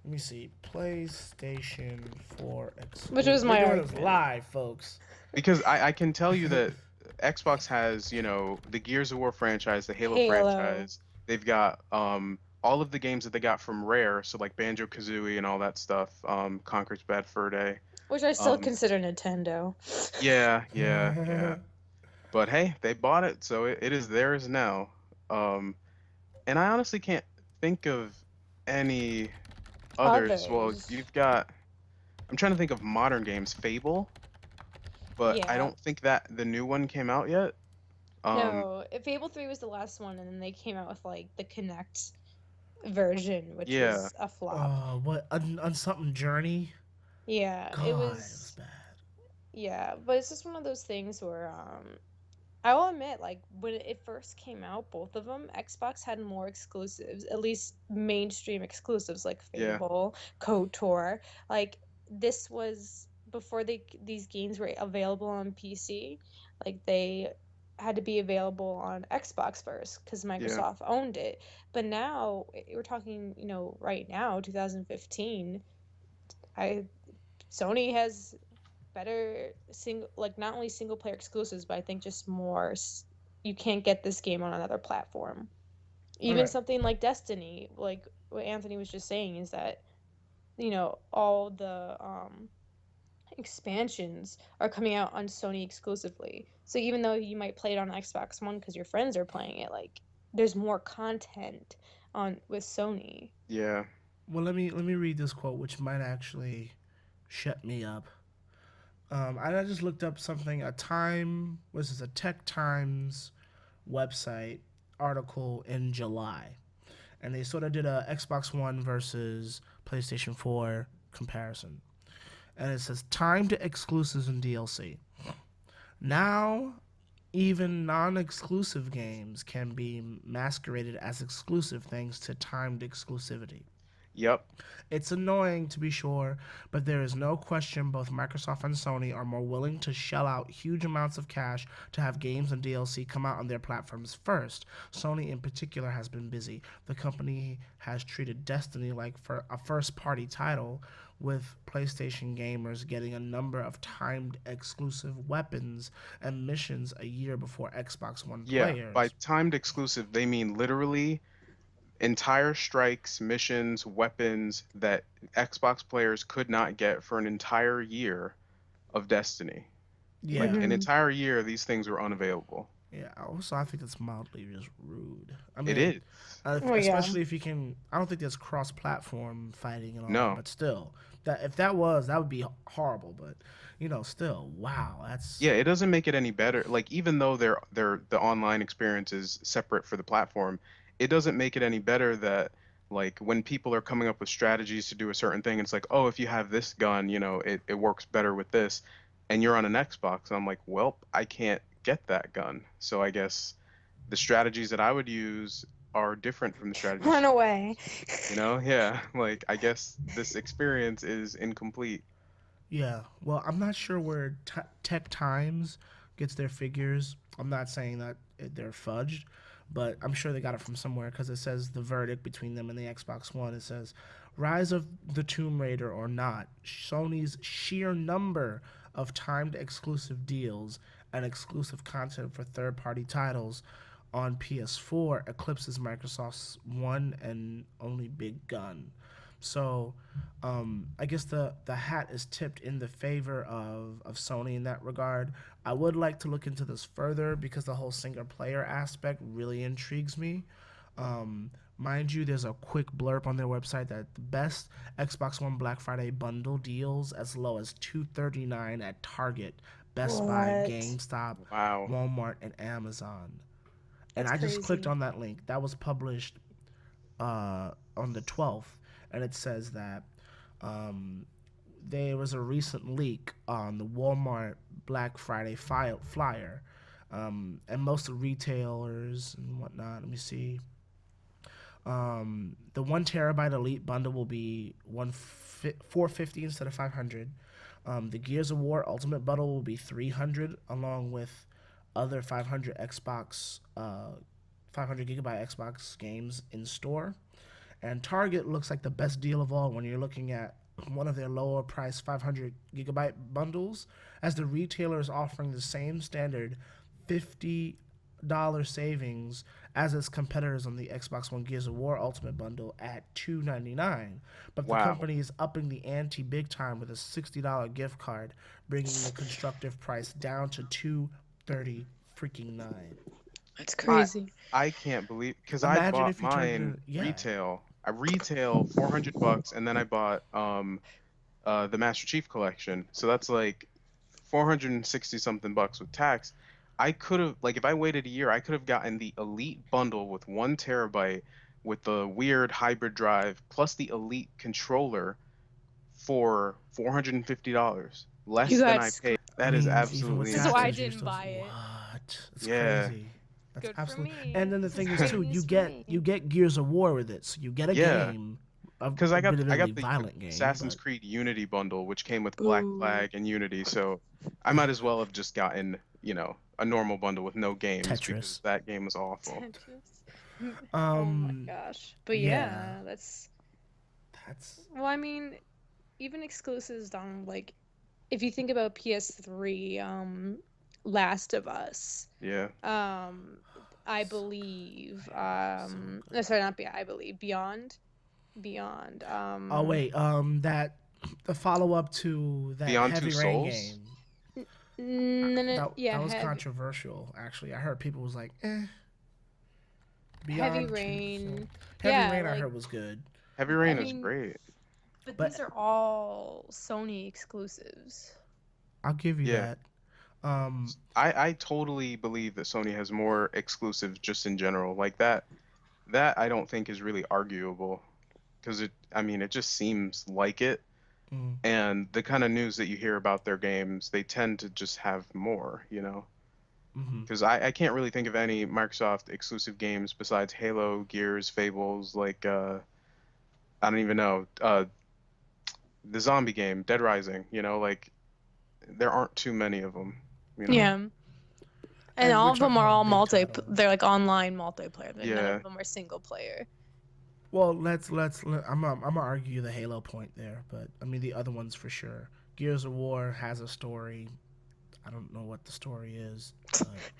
Let me see. PlayStation 4 Which exclusive. was We're my doing this argument. live, folks. Because I can tell you that Xbox has, the Gears of War franchise, the Halo Halo, franchise. They've got all of the games that they got from Rare, so like Banjo-Kazooie and all that stuff, Conker's Bad Fur Day. which I still Um, consider Nintendo. yeah, yeah, yeah. But hey, they bought it, so it is theirs now. Um, and I honestly can't think of any others. Well, Others, you've got, I'm trying to think of modern games, Fable, but I yeah. don't think that the new one came out yet. Um, No, Fable 3 was the last one, and then they came out with like the Connect version, which yeah, was a flop. What on something journey? Yeah, it God, it was was. bad. Yeah, but it's just one of those things where I will admit, like when it first came out, both of them, Xbox had more exclusives, at least mainstream exclusives like yeah, Fable, KOTOR. Like this was before these games were available on PC. Like they had to be available on Xbox first because yeah, Microsoft owned it. But now we're talking, right now, 2015. I Sony has better single like not only single player exclusives, but I think just more. You can't get this game on another platform. All Even right. something like Destiny, like what Anthony was just saying, is that all the expansions are coming out on Sony exclusively. So even though you might play it on Xbox One because your friends are playing it, like there's more content on with Sony. yeah. Well, let me read this quote, which might actually shut me up. I just looked up something. Was this a Tech Times website article in July, and they sort of did a Xbox One versus PlayStation 4 comparison. And it says timed exclusives and DLC. Now, even non exclusive games can be masqueraded as exclusive thanks to timed exclusivity. Yep. It's annoying to be sure, but there is no question both Microsoft and Sony are more willing to shell out huge amounts of cash to have games and DLC come out on their platforms first. Sony, in particular, has been busy. The company has treated Destiny like for a first party title, with PlayStation gamers getting a number of timed exclusive weapons and missions a year before Xbox One Yeah. By players. timed exclusive, they mean literally entire strikes, missions, weapons that Xbox players could not get for an entire year of Destiny. Like Yeah. an Mm-hmm. entire year, these things were unavailable. Yeah, also I think that's mildly just rude. I It mean, is. Oh yeah. especially if you can. I don't think there's cross-platform fighting and all that, No. but still, that if that would be horrible. But still, wow, that's Yeah, it doesn't make it any better. Like even though the online experience is separate for the platform, it doesn't make it any better that like when people are coming up with strategies to do a certain thing, it's like, oh, if you have this gun, it works better with this, and you're on an Xbox, and I'm like, well, I can't get that gun. So I guess the strategies that I would use are different from the strategies Run you away. use. Yeah, like I guess this experience is incomplete. yeah. Well, I'm not sure where Tech Times gets their figures. I'm not saying that they're fudged, but I'm sure they got it from somewhere because it says the verdict between them and the Xbox One. It says Rise of the Tomb Raider or not, Sony's sheer number of timed exclusive deals and exclusive content for third party titles on PS4 eclipses Microsoft's one and only big gun. So, I guess the hat is tipped in the favor of Sony in that regard. I would like to look into this further because the whole single player aspect really intrigues me. Mind you, there's a quick blurb on their website that the best Xbox One Black Friday bundle deals as low as $239 at Target, Best Buy, What? GameStop, Wow. Walmart, and Amazon. And That's I just clicked crazy. on that link. That was published on the 12th, and it says that um, there was a recent leak on the Walmart Black Friday flyer, and most of the retailers and whatnot. Let me see. The 1 terabyte Elite bundle will be 450 instead of 500. The Gears of War Ultimate bundle will be 300, along with other 500 gigabyte Xbox games in store. And Target looks like the best deal of all when you're looking at one of their lower price 500 gigabyte bundles, as the retailer is offering the same standard $50 savings as its competitors on the Xbox One Gears of War Ultimate bundle at $299. But the Wow. company is upping the ante big time with a $60 gift card, bringing the constructive price down to 230 freaking nine. That's I crazy. I can't believe because I Imagine bought if you turned mine it, yeah. retail. I retail $400, and then I bought the Master Chief Collection. So that's like 460 something bucks with tax. I could have, like, if I waited a year, I could have gotten the Elite bundle with 1 terabyte with the weird hybrid drive plus the Elite controller for $450, You less than got I paid. I That is mean, even with absolutely This is why I taxes, insane. you're didn't still buy it. what? It's Yeah, crazy. That's Good for absolutely. And me. then the This is thing is great too, news you for get you me. get Gears of War with it, so you get a yeah. game, a Because I admittedly got the violent game, Assassin's but Creed Unity bundle, which came with Black Ooh. Flag and Unity, so I might as well have just gotten, a normal bundle with no games because Tetris. that game was awful. Tetris. Oh my Um, gosh. But yeah, yeah, that's that's well, I mean, even exclusives on like if you think about PS3, Last of Us, Yeah. um, I believe, so no, good. sorry, not be I believe, Beyond, Oh wait, that the follow up to that Beyond Two Heavy Rain Souls? game. no, no, That yeah, was controversial. Actually, I heard people was like, Heavy Beyond Two Souls. Rain, Heavy yeah, Rain, I like, heard was good, Heavy I Rain is mean, great. but these but are all Sony exclusives. I'll give you Yeah. that. Um, I totally believe that Sony has more exclusives just in general. Like that I don't think is really arguable because I mean, it just seems like it. mm, And the kind of news that you hear about their games, they tend to just have more. mm-hmm. Because I can't really think of any Microsoft exclusive games besides Halo, Gears, Fables, like I don't even know, the zombie game, Dead Rising, like there aren't too many of them. Yeah. And And we're all of them talking are all about big titles. they're like online multiplayer. None of Yeah. them are single player. Well, I'm gonna argue the Halo point there, but I mean the other ones for sure. Gears of War has a story. I don't know what the story is, but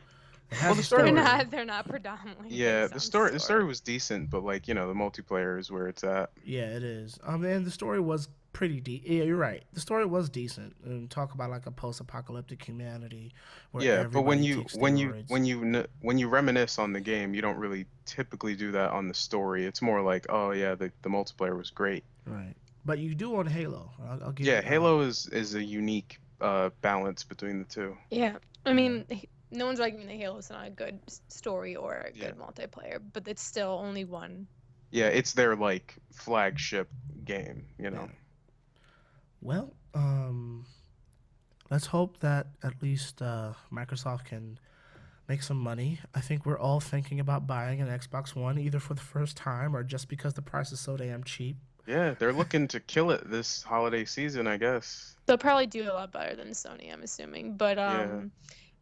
it Well, has the a story They're was story. not they're not predominantly yeah, based the on story the story story. was decent, but like, the multiplayer is where it's at. Yeah, it is. And the story was pretty deep. Yeah, you're right. The story was decent. And talk about like a post-apocalyptic humanity where Yeah, but when everybody you takes when you steroids. when you when you reminisce on the game, you don't really typically do that on the story. It's more like, oh yeah, the multiplayer was great. Right. But you do on Halo. I'll give Yeah, you that. Halo is a unique balance between the two. Yeah. I Yeah. mean, no one's arguing that Halo's not a good story or a Yeah. good multiplayer, but it's still only one. Yeah, it's their like flagship game. Yeah. Well, let's hope that at least Microsoft can make some money. I think we're all thinking about buying an Xbox One either for the first time or just because the price is so damn cheap. Yeah, they're looking to kill it this holiday season, I guess. They'll probably do a lot better than Sony, I'm assuming. But Yeah.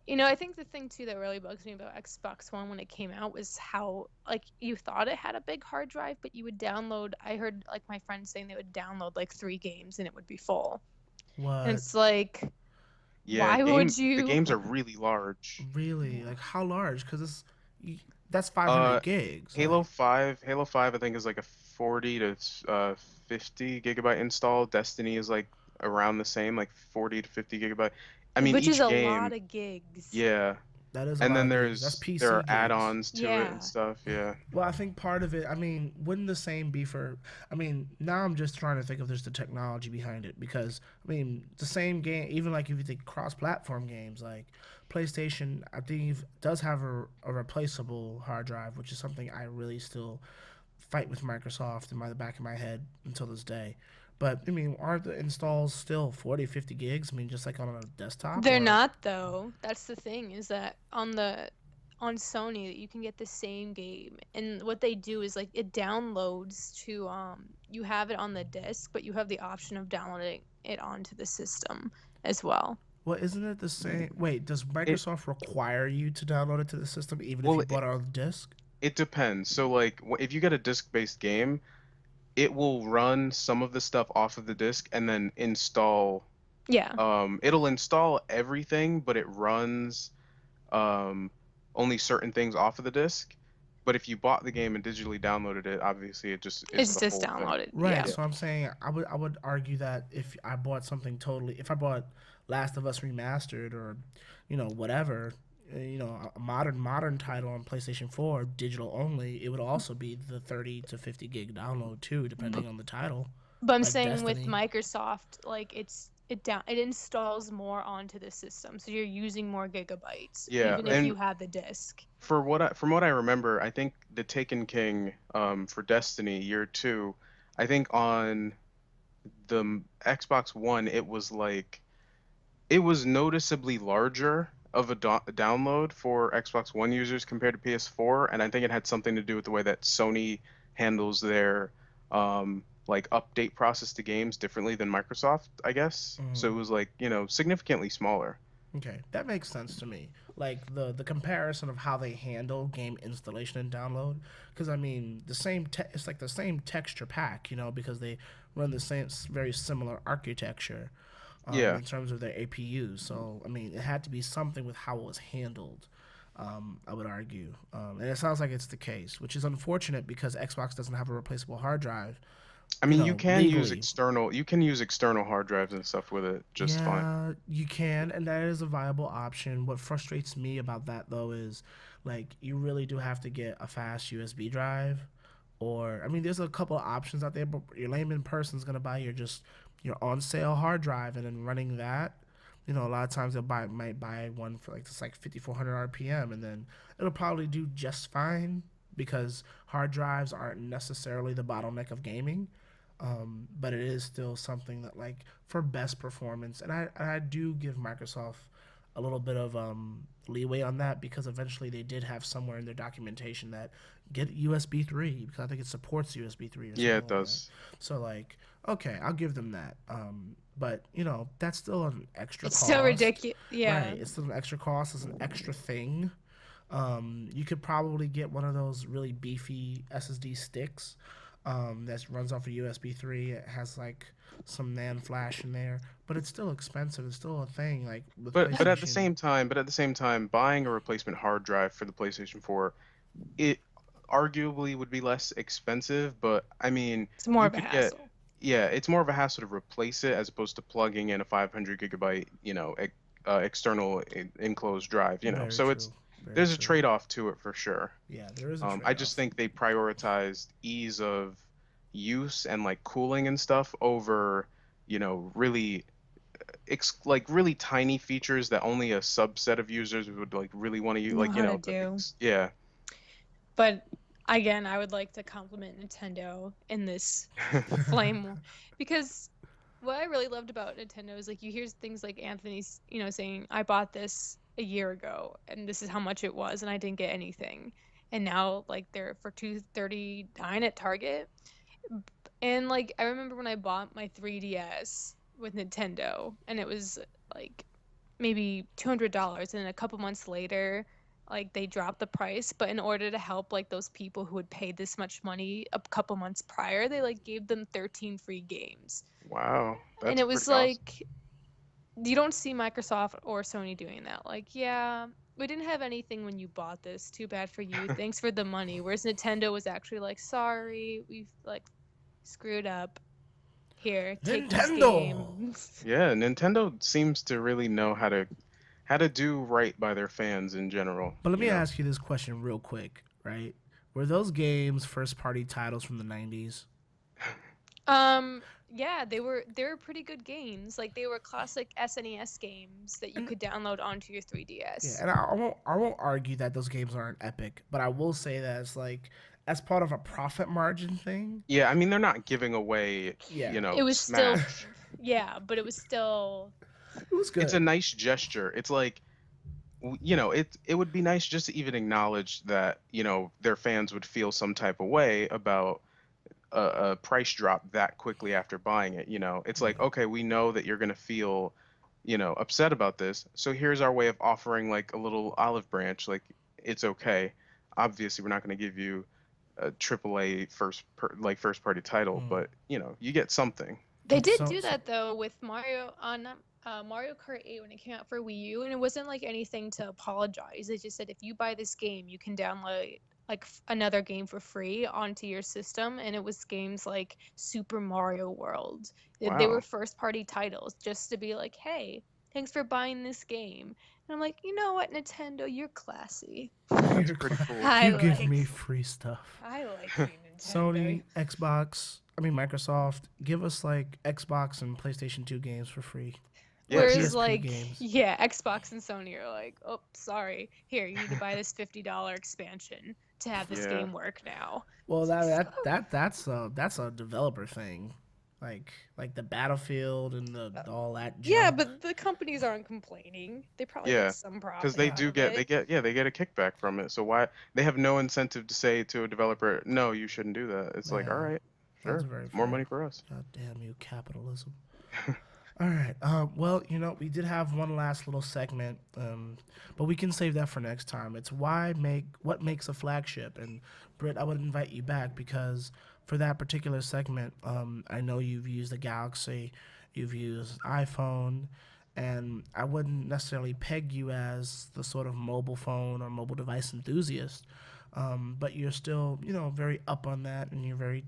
I think the thing too that really bugs me about Xbox One when it came out was how like you thought it had a big hard drive, but you would download. I heard like my friends saying they would download like 3 games and it would be full. And What it's like, Yeah, why would the you? games are really large. really like how large? Because that's Uh 500 gigs. Halo Like 5, Halo 5 I think is like a 40 to 50 gigabyte install. Destiny is like around the same, like 40 to 50 gigabyte. I mean, Which is each a lot game, of gigs. yeah. That is a And lot then of gigs. That's there PC are gigs. add-ons to it and Yeah. stuff, yeah. Well, I think part of it, I mean, wouldn't the same be for, I mean, now I'm just trying to think if there's the technology behind it because, I mean, the same game, even like if you think cross platform games, like PlayStation, I think does have a replaceable hard drive, which is something I really still fight with Microsoft in the back of my head until this day. But, I mean, aren't the installs still 40, 50 gigs? I mean, just like on a desktop They're or. not though. That's the thing is that on Sony you can get the same game and what they do is like it downloads to you have it on the disc but you have the option of downloading it onto the system as well. Well, isn't it the same? Wait, does It Microsoft require you to download it to the system even if well, you bought it on the disc? it depends. So like if you get a disc-based game, it will run some of the stuff off of the disc and then install Yeah. it'll install everything, but it runs um only certain things off of the disc. But if you bought the game and digitally downloaded it, obviously it just is It's the just whole thing. downloaded. Right. Yeah. Yeah. So I'm saying I would argue that if I bought something totally, if I bought Last of Us remastered or, whatever, a modern title on PlayStation 4 digital only, it would also be the 30 to 50 gig download too, B- depending on the title, But I'm like saying with Destiny. Microsoft like it installs more onto the system. So you're using more gigabytes Yeah, even if and you have the disc. from what I remember, I think the Taken King for Destiny Year 2, I think on the Xbox One it was noticeably larger of a download for Xbox One users compared to PS4, and I think it had something to do with the way that Sony handles their like update process to games differently than Microsoft, I guess. So it Mm. was like, significantly smaller. Okay, that makes sense to me. Like the comparison of how they handle game installation and download, because I mean it's like the same texture pack, because they run the same very similar architecture, Yeah. in terms of their APUs. So I mean, it had to be something with how it was handled. I would argue, and it sounds like it's the case, which is unfortunate because Xbox doesn't have a replaceable hard drive, I mean, legally. you can use external hard drives and stuff with it just fine. Yeah, you can, and that is a viable option. What frustrates me about that though is, like, you really do have to get a fast USB drive, or I mean, there's a couple of options out there, but your layman person's gonna buy your on sale hard drive and then running that. A lot of times might buy one for like just like 5400 RPM, and then it'll probably do just fine because hard drives aren't necessarily the bottleneck of gaming, but it is still something that like for best performance, and I do give Microsoft a little bit of leeway on that because eventually they did have somewhere in their documentation that get USB 3 because I think it supports USB 3 or Yeah, something it like that. does. So like, okay, I'll give them that. But that's still an extra It's still cost, ridiculous. right? Yeah. It's still an extra cost. It's an extra thing. You could probably get one of those really beefy SSD sticks that runs off a USB 3. It has like some NAND flash in there, but it's still expensive. It's still a thing like with But PlayStation. at the same time, buying a replacement hard drive for the PlayStation 4, it arguably would be less expensive, but I mean, It's more you of a could get hassle. yeah, it's more of a hassle to replace it as opposed to plugging in a 500 gigabyte, external enclosed drive, Very So it's true. Very there's a true. trade-off to it for sure. Yeah, there is a I trade just off. think they prioritized ease of use and like cooling and stuff over, really like really tiny features that only a subset of users would like really want to use, Know like how to do. yeah. But again, I would like to compliment Nintendo in this flame because what I really loved about Nintendo is like you hear things like Anthony's, saying, I bought this a year ago and this is how much it was and I didn't get anything. And now like they're for 239 at Target. And like I remember when I bought my 3DS with Nintendo and it was like maybe $200 and then a couple months later like they dropped the price, but in order to help like those people who had paid this much money a couple months prior, they like gave them 13 free games. Wow, And that's it was pretty awesome. like you don't see Microsoft or Sony doing that. Like, yeah, we didn't have anything when you bought this. Too bad for you. Thanks for the money. Whereas Nintendo was actually like, sorry, we've like screwed up. Here, take these Nintendo. games. Yeah, Nintendo seems to really know how to do right by their fans in general, But let you me know. ask you this question real quick, right? Were those games first party titles from the 90s? Yeah, they were pretty good games. Like they were classic SNES games that you And could download onto your yeah, 3DS. and I won't argue that those games aren't epic, but I will say that it's like as part of a profit margin thing. Yeah, I mean they're not giving away, Yeah, It was still, Smash. yeah, but it was still. it was It's a good. nice gesture. It's like it would be nice just to even acknowledge that, their fans would feel some type of way about a price drop that quickly after buying it. It's like, Yeah. okay, we know that you're going to feel, upset about this. So here's our way of offering like a little olive branch. Like, it's okay. Obviously, we're not going to give you a AAA first party title, Mm. but you get something. They did So, do so that though with Mario on Mario Kart 8 when it came out for Wii U, and it wasn't like anything to apologize. They just said if you buy this game, you can download like another game for free onto your system, and it was games like Super Mario World. They were Wow. first party titles just to be like, hey, thanks for buying this game. And I'm like, you know what, Nintendo, you're classy. That's pretty cool. I you give like me free stuff. I like you, Nintendo. Sony, Xbox, I mean Microsoft, give us like Xbox and PlayStation 2 games for free. Or Whereas, Yes. PSP like, games. yeah, Xbox and Sony are like, oh, sorry, here, you need to buy this $50 expansion to have this Yeah. game work now. Well, It's like, that's a developer thing, like the Battlefield and the all that yeah, junk. but the companies aren't complaining. They probably get Yeah. some Because profit they out do of get it. they get a kickback from it. So why they have no incentive to say to a developer, no, you shouldn't do that. It's like, all Yeah, right, that's sure, very it's more money fair. for us. God damn you, capitalism. All right. Well, we did have one last little segment, but we can save that for next time. It's what makes a flagship, and Britt, I would invite you back because for that particular segment, I know you've used the Galaxy, you've used iPhone, and I wouldn't necessarily peg you as the sort of mobile phone or mobile device enthusiast, but you're still, very up on that, and you're very,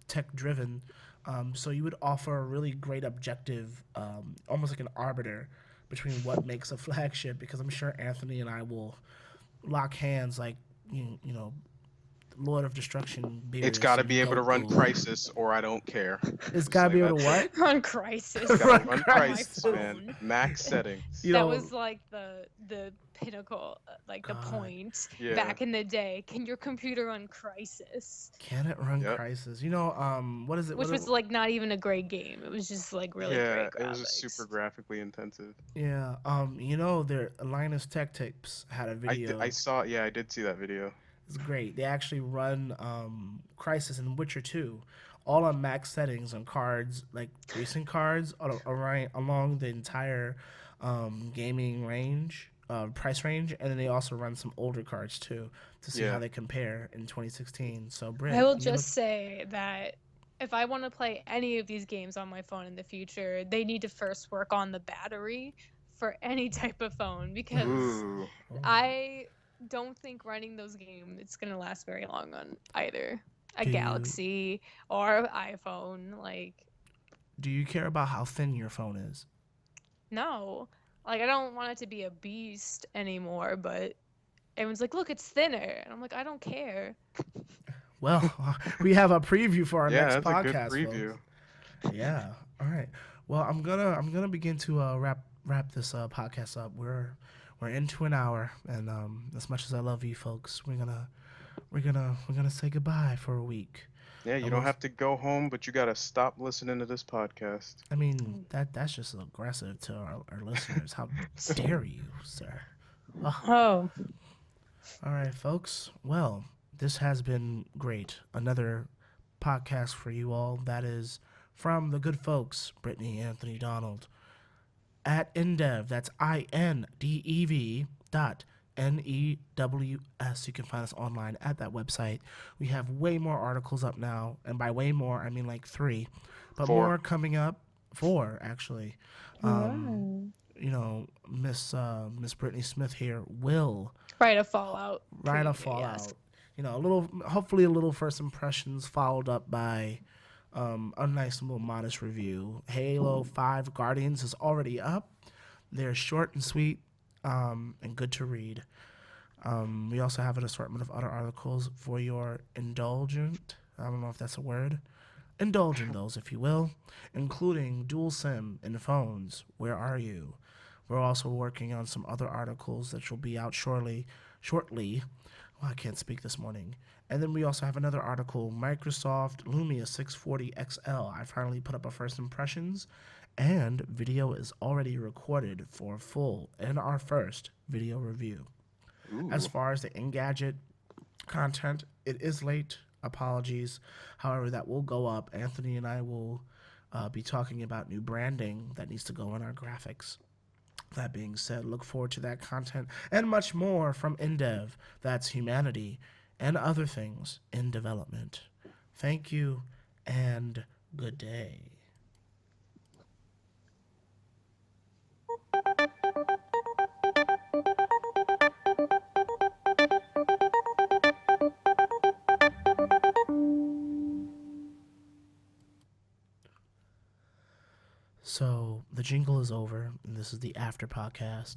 tech driven. So you would offer a really great objective, almost like an arbiter between what makes a flagship. Because I'm sure Anthony and I will lock hands like Lord of Destruction, It's got Beerus, to be and able to run Goku. Crisis, or I don't care. It's It's gotta be like able to that's what? On it's Crisis got to Run run on my Crisis, crisis. man. phone. Max settings. You That know, was like the pinnacle, like the God, point Yeah. back in the day. Can your computer run Crisis? can it run Yep. Crisis? What is it? Which was like not even a great game. It was just like really Yeah. great It was just super graphics. graphically intensive. Yeah. Their Linus Tech Tips had a I video. saw. Yeah, I did see that video. It's great. They actually run Crisis and Witcher 2 all on max settings on cards, like recent cards, along the entire gaming range, price range. And then they also run some older cards too to see how Yeah. they compare in 2016. So, I Britt, will you look. just say that if I want to play any of these games on my phone in the future, they need to first work on the battery for any type of phone because Ooh. Oh. I don't think running those games it's gonna last very long on either a Do you Galaxy or iPhone. Like, do you care about how thin your phone is? no, like I don't want it to be a beast anymore. But everyone's like, look, it's thinner, and I'm like, I don't care. Well, we have a preview for our Yeah, next that's a good podcast, folks. preview. Yeah. All right. Well, I'm gonna begin to wrap this podcast up. We're into an hour, and as much as I love you, folks, we're gonna say goodbye for a week. Yeah, I you don't will. have to go home, but you gotta stop listening to this podcast. I mean that's just aggressive to our listeners. How dare you, sir? Oh, Oh, all right, folks. Well, this has been great. Another podcast for you all. That is from the good folks, Brittany, Anthony, Donald, at indev. That's INDEV.NEWS. You can find us online at that website. We have way more articles up now, and by way more, I mean like 3, but 4. more coming up. 4 actually. Wow. You know, Miss Brittany Smith here will Right, a Fallout write a preview, yes. Fallout. You know, a little, hopefully a little first impressions followed up by a nice little modest review. Halo 5 Guardians is already up. They're short and sweet and good to read. We also have an assortment of other articles for your indulgent. I don't know if that's a word. Indulge in those, if you will, including dual SIM in phones. Where are you? We're also working on some other articles that will be out shortly. Well, I can't speak this morning. And then we also have another article, Microsoft Lumia 640 XL. I finally put up a first impressions, and video is already recorded for full in our first video review. As Ooh. far as the Engadget content, it is late. Apologies. However, that will go up. Anthony and I will be talking about new branding that needs to go in our graphics. That being said, look forward to that content and much more from Indev. That's humanity and other things in development. Thank you and good day. So the jingle is over, and this is the after podcast.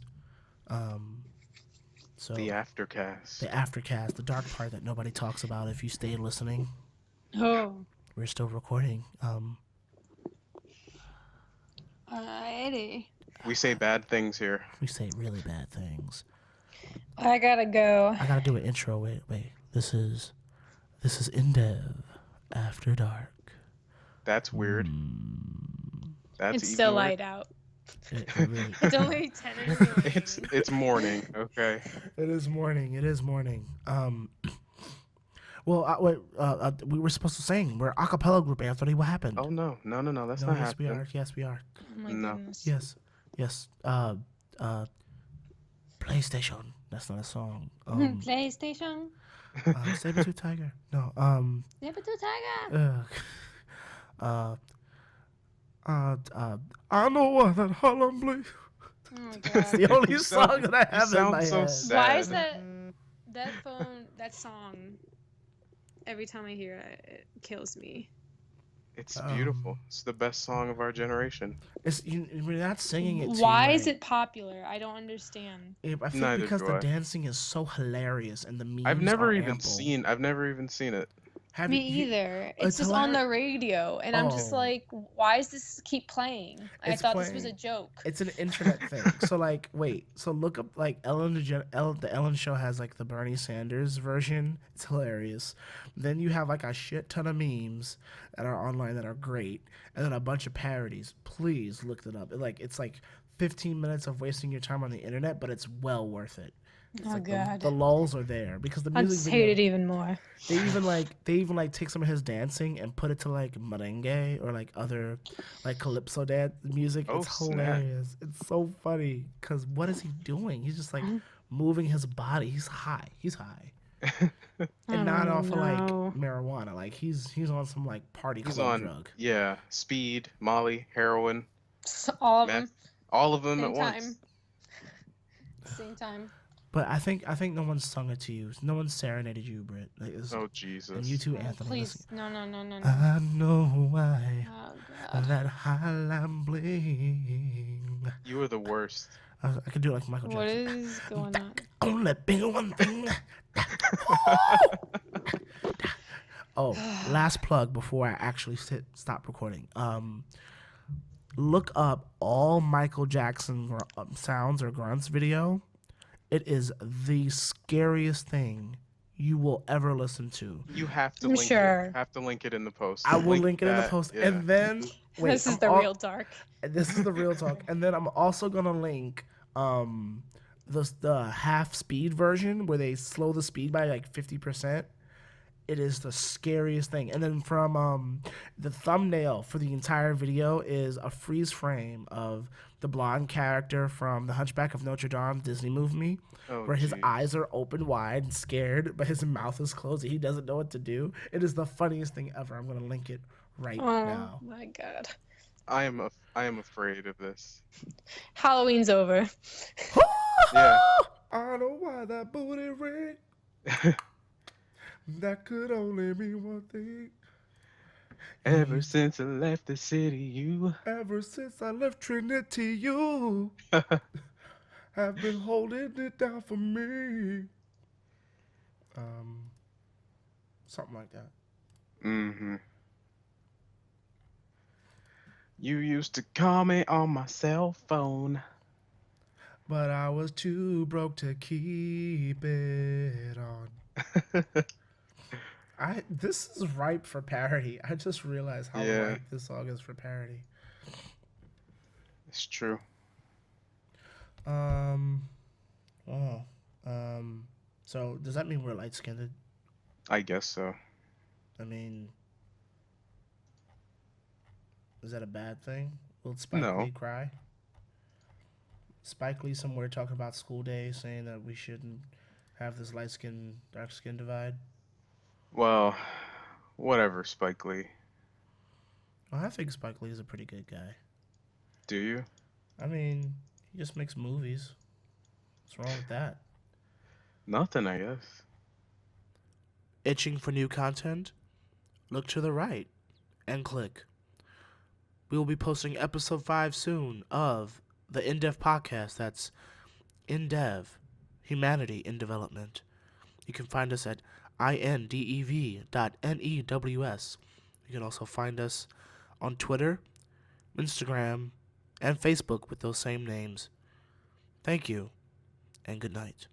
So The aftercast. the aftercast, the dark part that nobody talks about. If you stay listening, Oh. we're still recording. Alrighty. We say bad things here. We say really bad things. I gotta go. I gotta do an intro. Wait. This is Indev After Dark. That's weird. That's It's even still weird. light out. It really. It's only 10 in the morning. It's morning. Okay. It is morning. Well, we were supposed to sing. We're a cappella group, Anthony. What happened? Oh no. That's no, not yes, we happening. are. Yes, we are. Oh my No. goodness. Yes. PlayStation. That's not a song. PlayStation. Saber-tooth tiger. No. Saber-tooth tiger. I know what that Harlem Blue. Oh my That's god. the only You song sound- that I you have in sound my so head. sad. Why is that song, every time I hear it, it kills me. It's beautiful. It's the best song of our generation. We're not singing it. Why is it popular? I don't understand. I think Neither because do the I. dancing is so hilarious and the memes I've never are even ample. seen it. Have Me you- either. it's It's just on hilarious. the radio, and I'm just Oh. like, why does this keep playing? I It's thought this was playing. a joke. It's an internet thing. So look up like the Ellen show has like the Bernie Sanders version. It's hilarious. Then you have like a shit ton of memes that are online that are great, and then a bunch of parodies. Please look it up. It's like 15 minutes of wasting your time on the internet, but it's well worth it. It's Oh like god. the lulls are there because the I music just video, hate it even more. they even take some of his dancing and put it to like merengue or like other like calypso dance music. Oh, It's snap. hilarious. It's so funny because what is he doing? He's just like moving his body. He's high, and not off of like marijuana. Like he's on some like party He's club on drug. speed, Molly, heroin, All of meth, them. all of them Same at once. time. Same time. But I think no one sung it to you. No one serenaded you, Britt. Like, Oh Jesus. and you too, Oh, Anthony. please. listen. No. I know why Oh god. that highline bling. You are the worst. I could do it like Michael What Jackson. is going on? Only be one thing. Oh, last plug before I actually stop recording. Look up all Michael Jackson sounds or grunts video. It is the scariest thing you will ever listen to. You have to I'm link sure. it. You have to link it in the post. I will link it in the that, post, yeah. and then wait, This is the real dark. This is the real talk, and then I'm also gonna link the half speed version where they slow the speed by like 50%. It is the scariest thing. And then from the thumbnail for the entire video is a freeze frame of the blonde character from The Hunchback of Notre Dame Disney movie, Oh, where his geez. eyes are open wide and scared, but his mouth is closed and he doesn't know what to do. It is the funniest thing ever. I'm gonna link it right Oh now. my god. I am afraid of this. Halloween's over. Yeah. I know why that booty ring. That could only mean one thing. Ever since I left the city, you. Ever since I left Trinity, you have been holding it down for me. Um, Something like that. Mm-hmm. You used to call me on my cell phone. But I was too broke to keep it on. This is ripe for parody. I just realized how Yeah, ripe this song is for parody. it's true. Um. Oh. Um. So does that mean we're light skinned? I guess so. I mean, is that a bad thing? Will Spike No. Lee cry? Spike Lee somewhere talking about school days, saying that we shouldn't have this light skin dark skin divide. Well, whatever, Spike Lee. Well, I think Spike Lee is a pretty good guy. Do you? I mean, he just makes movies. What's wrong with that? Nothing, I guess. Itching for new content? Look to the right and click. We will be posting episode 5 soon of the InDev podcast. That's InDev, Humanity in Development. You can find us at indev.news. You can also find us on Twitter, Instagram, and Facebook with those same names. Thank you, and good night.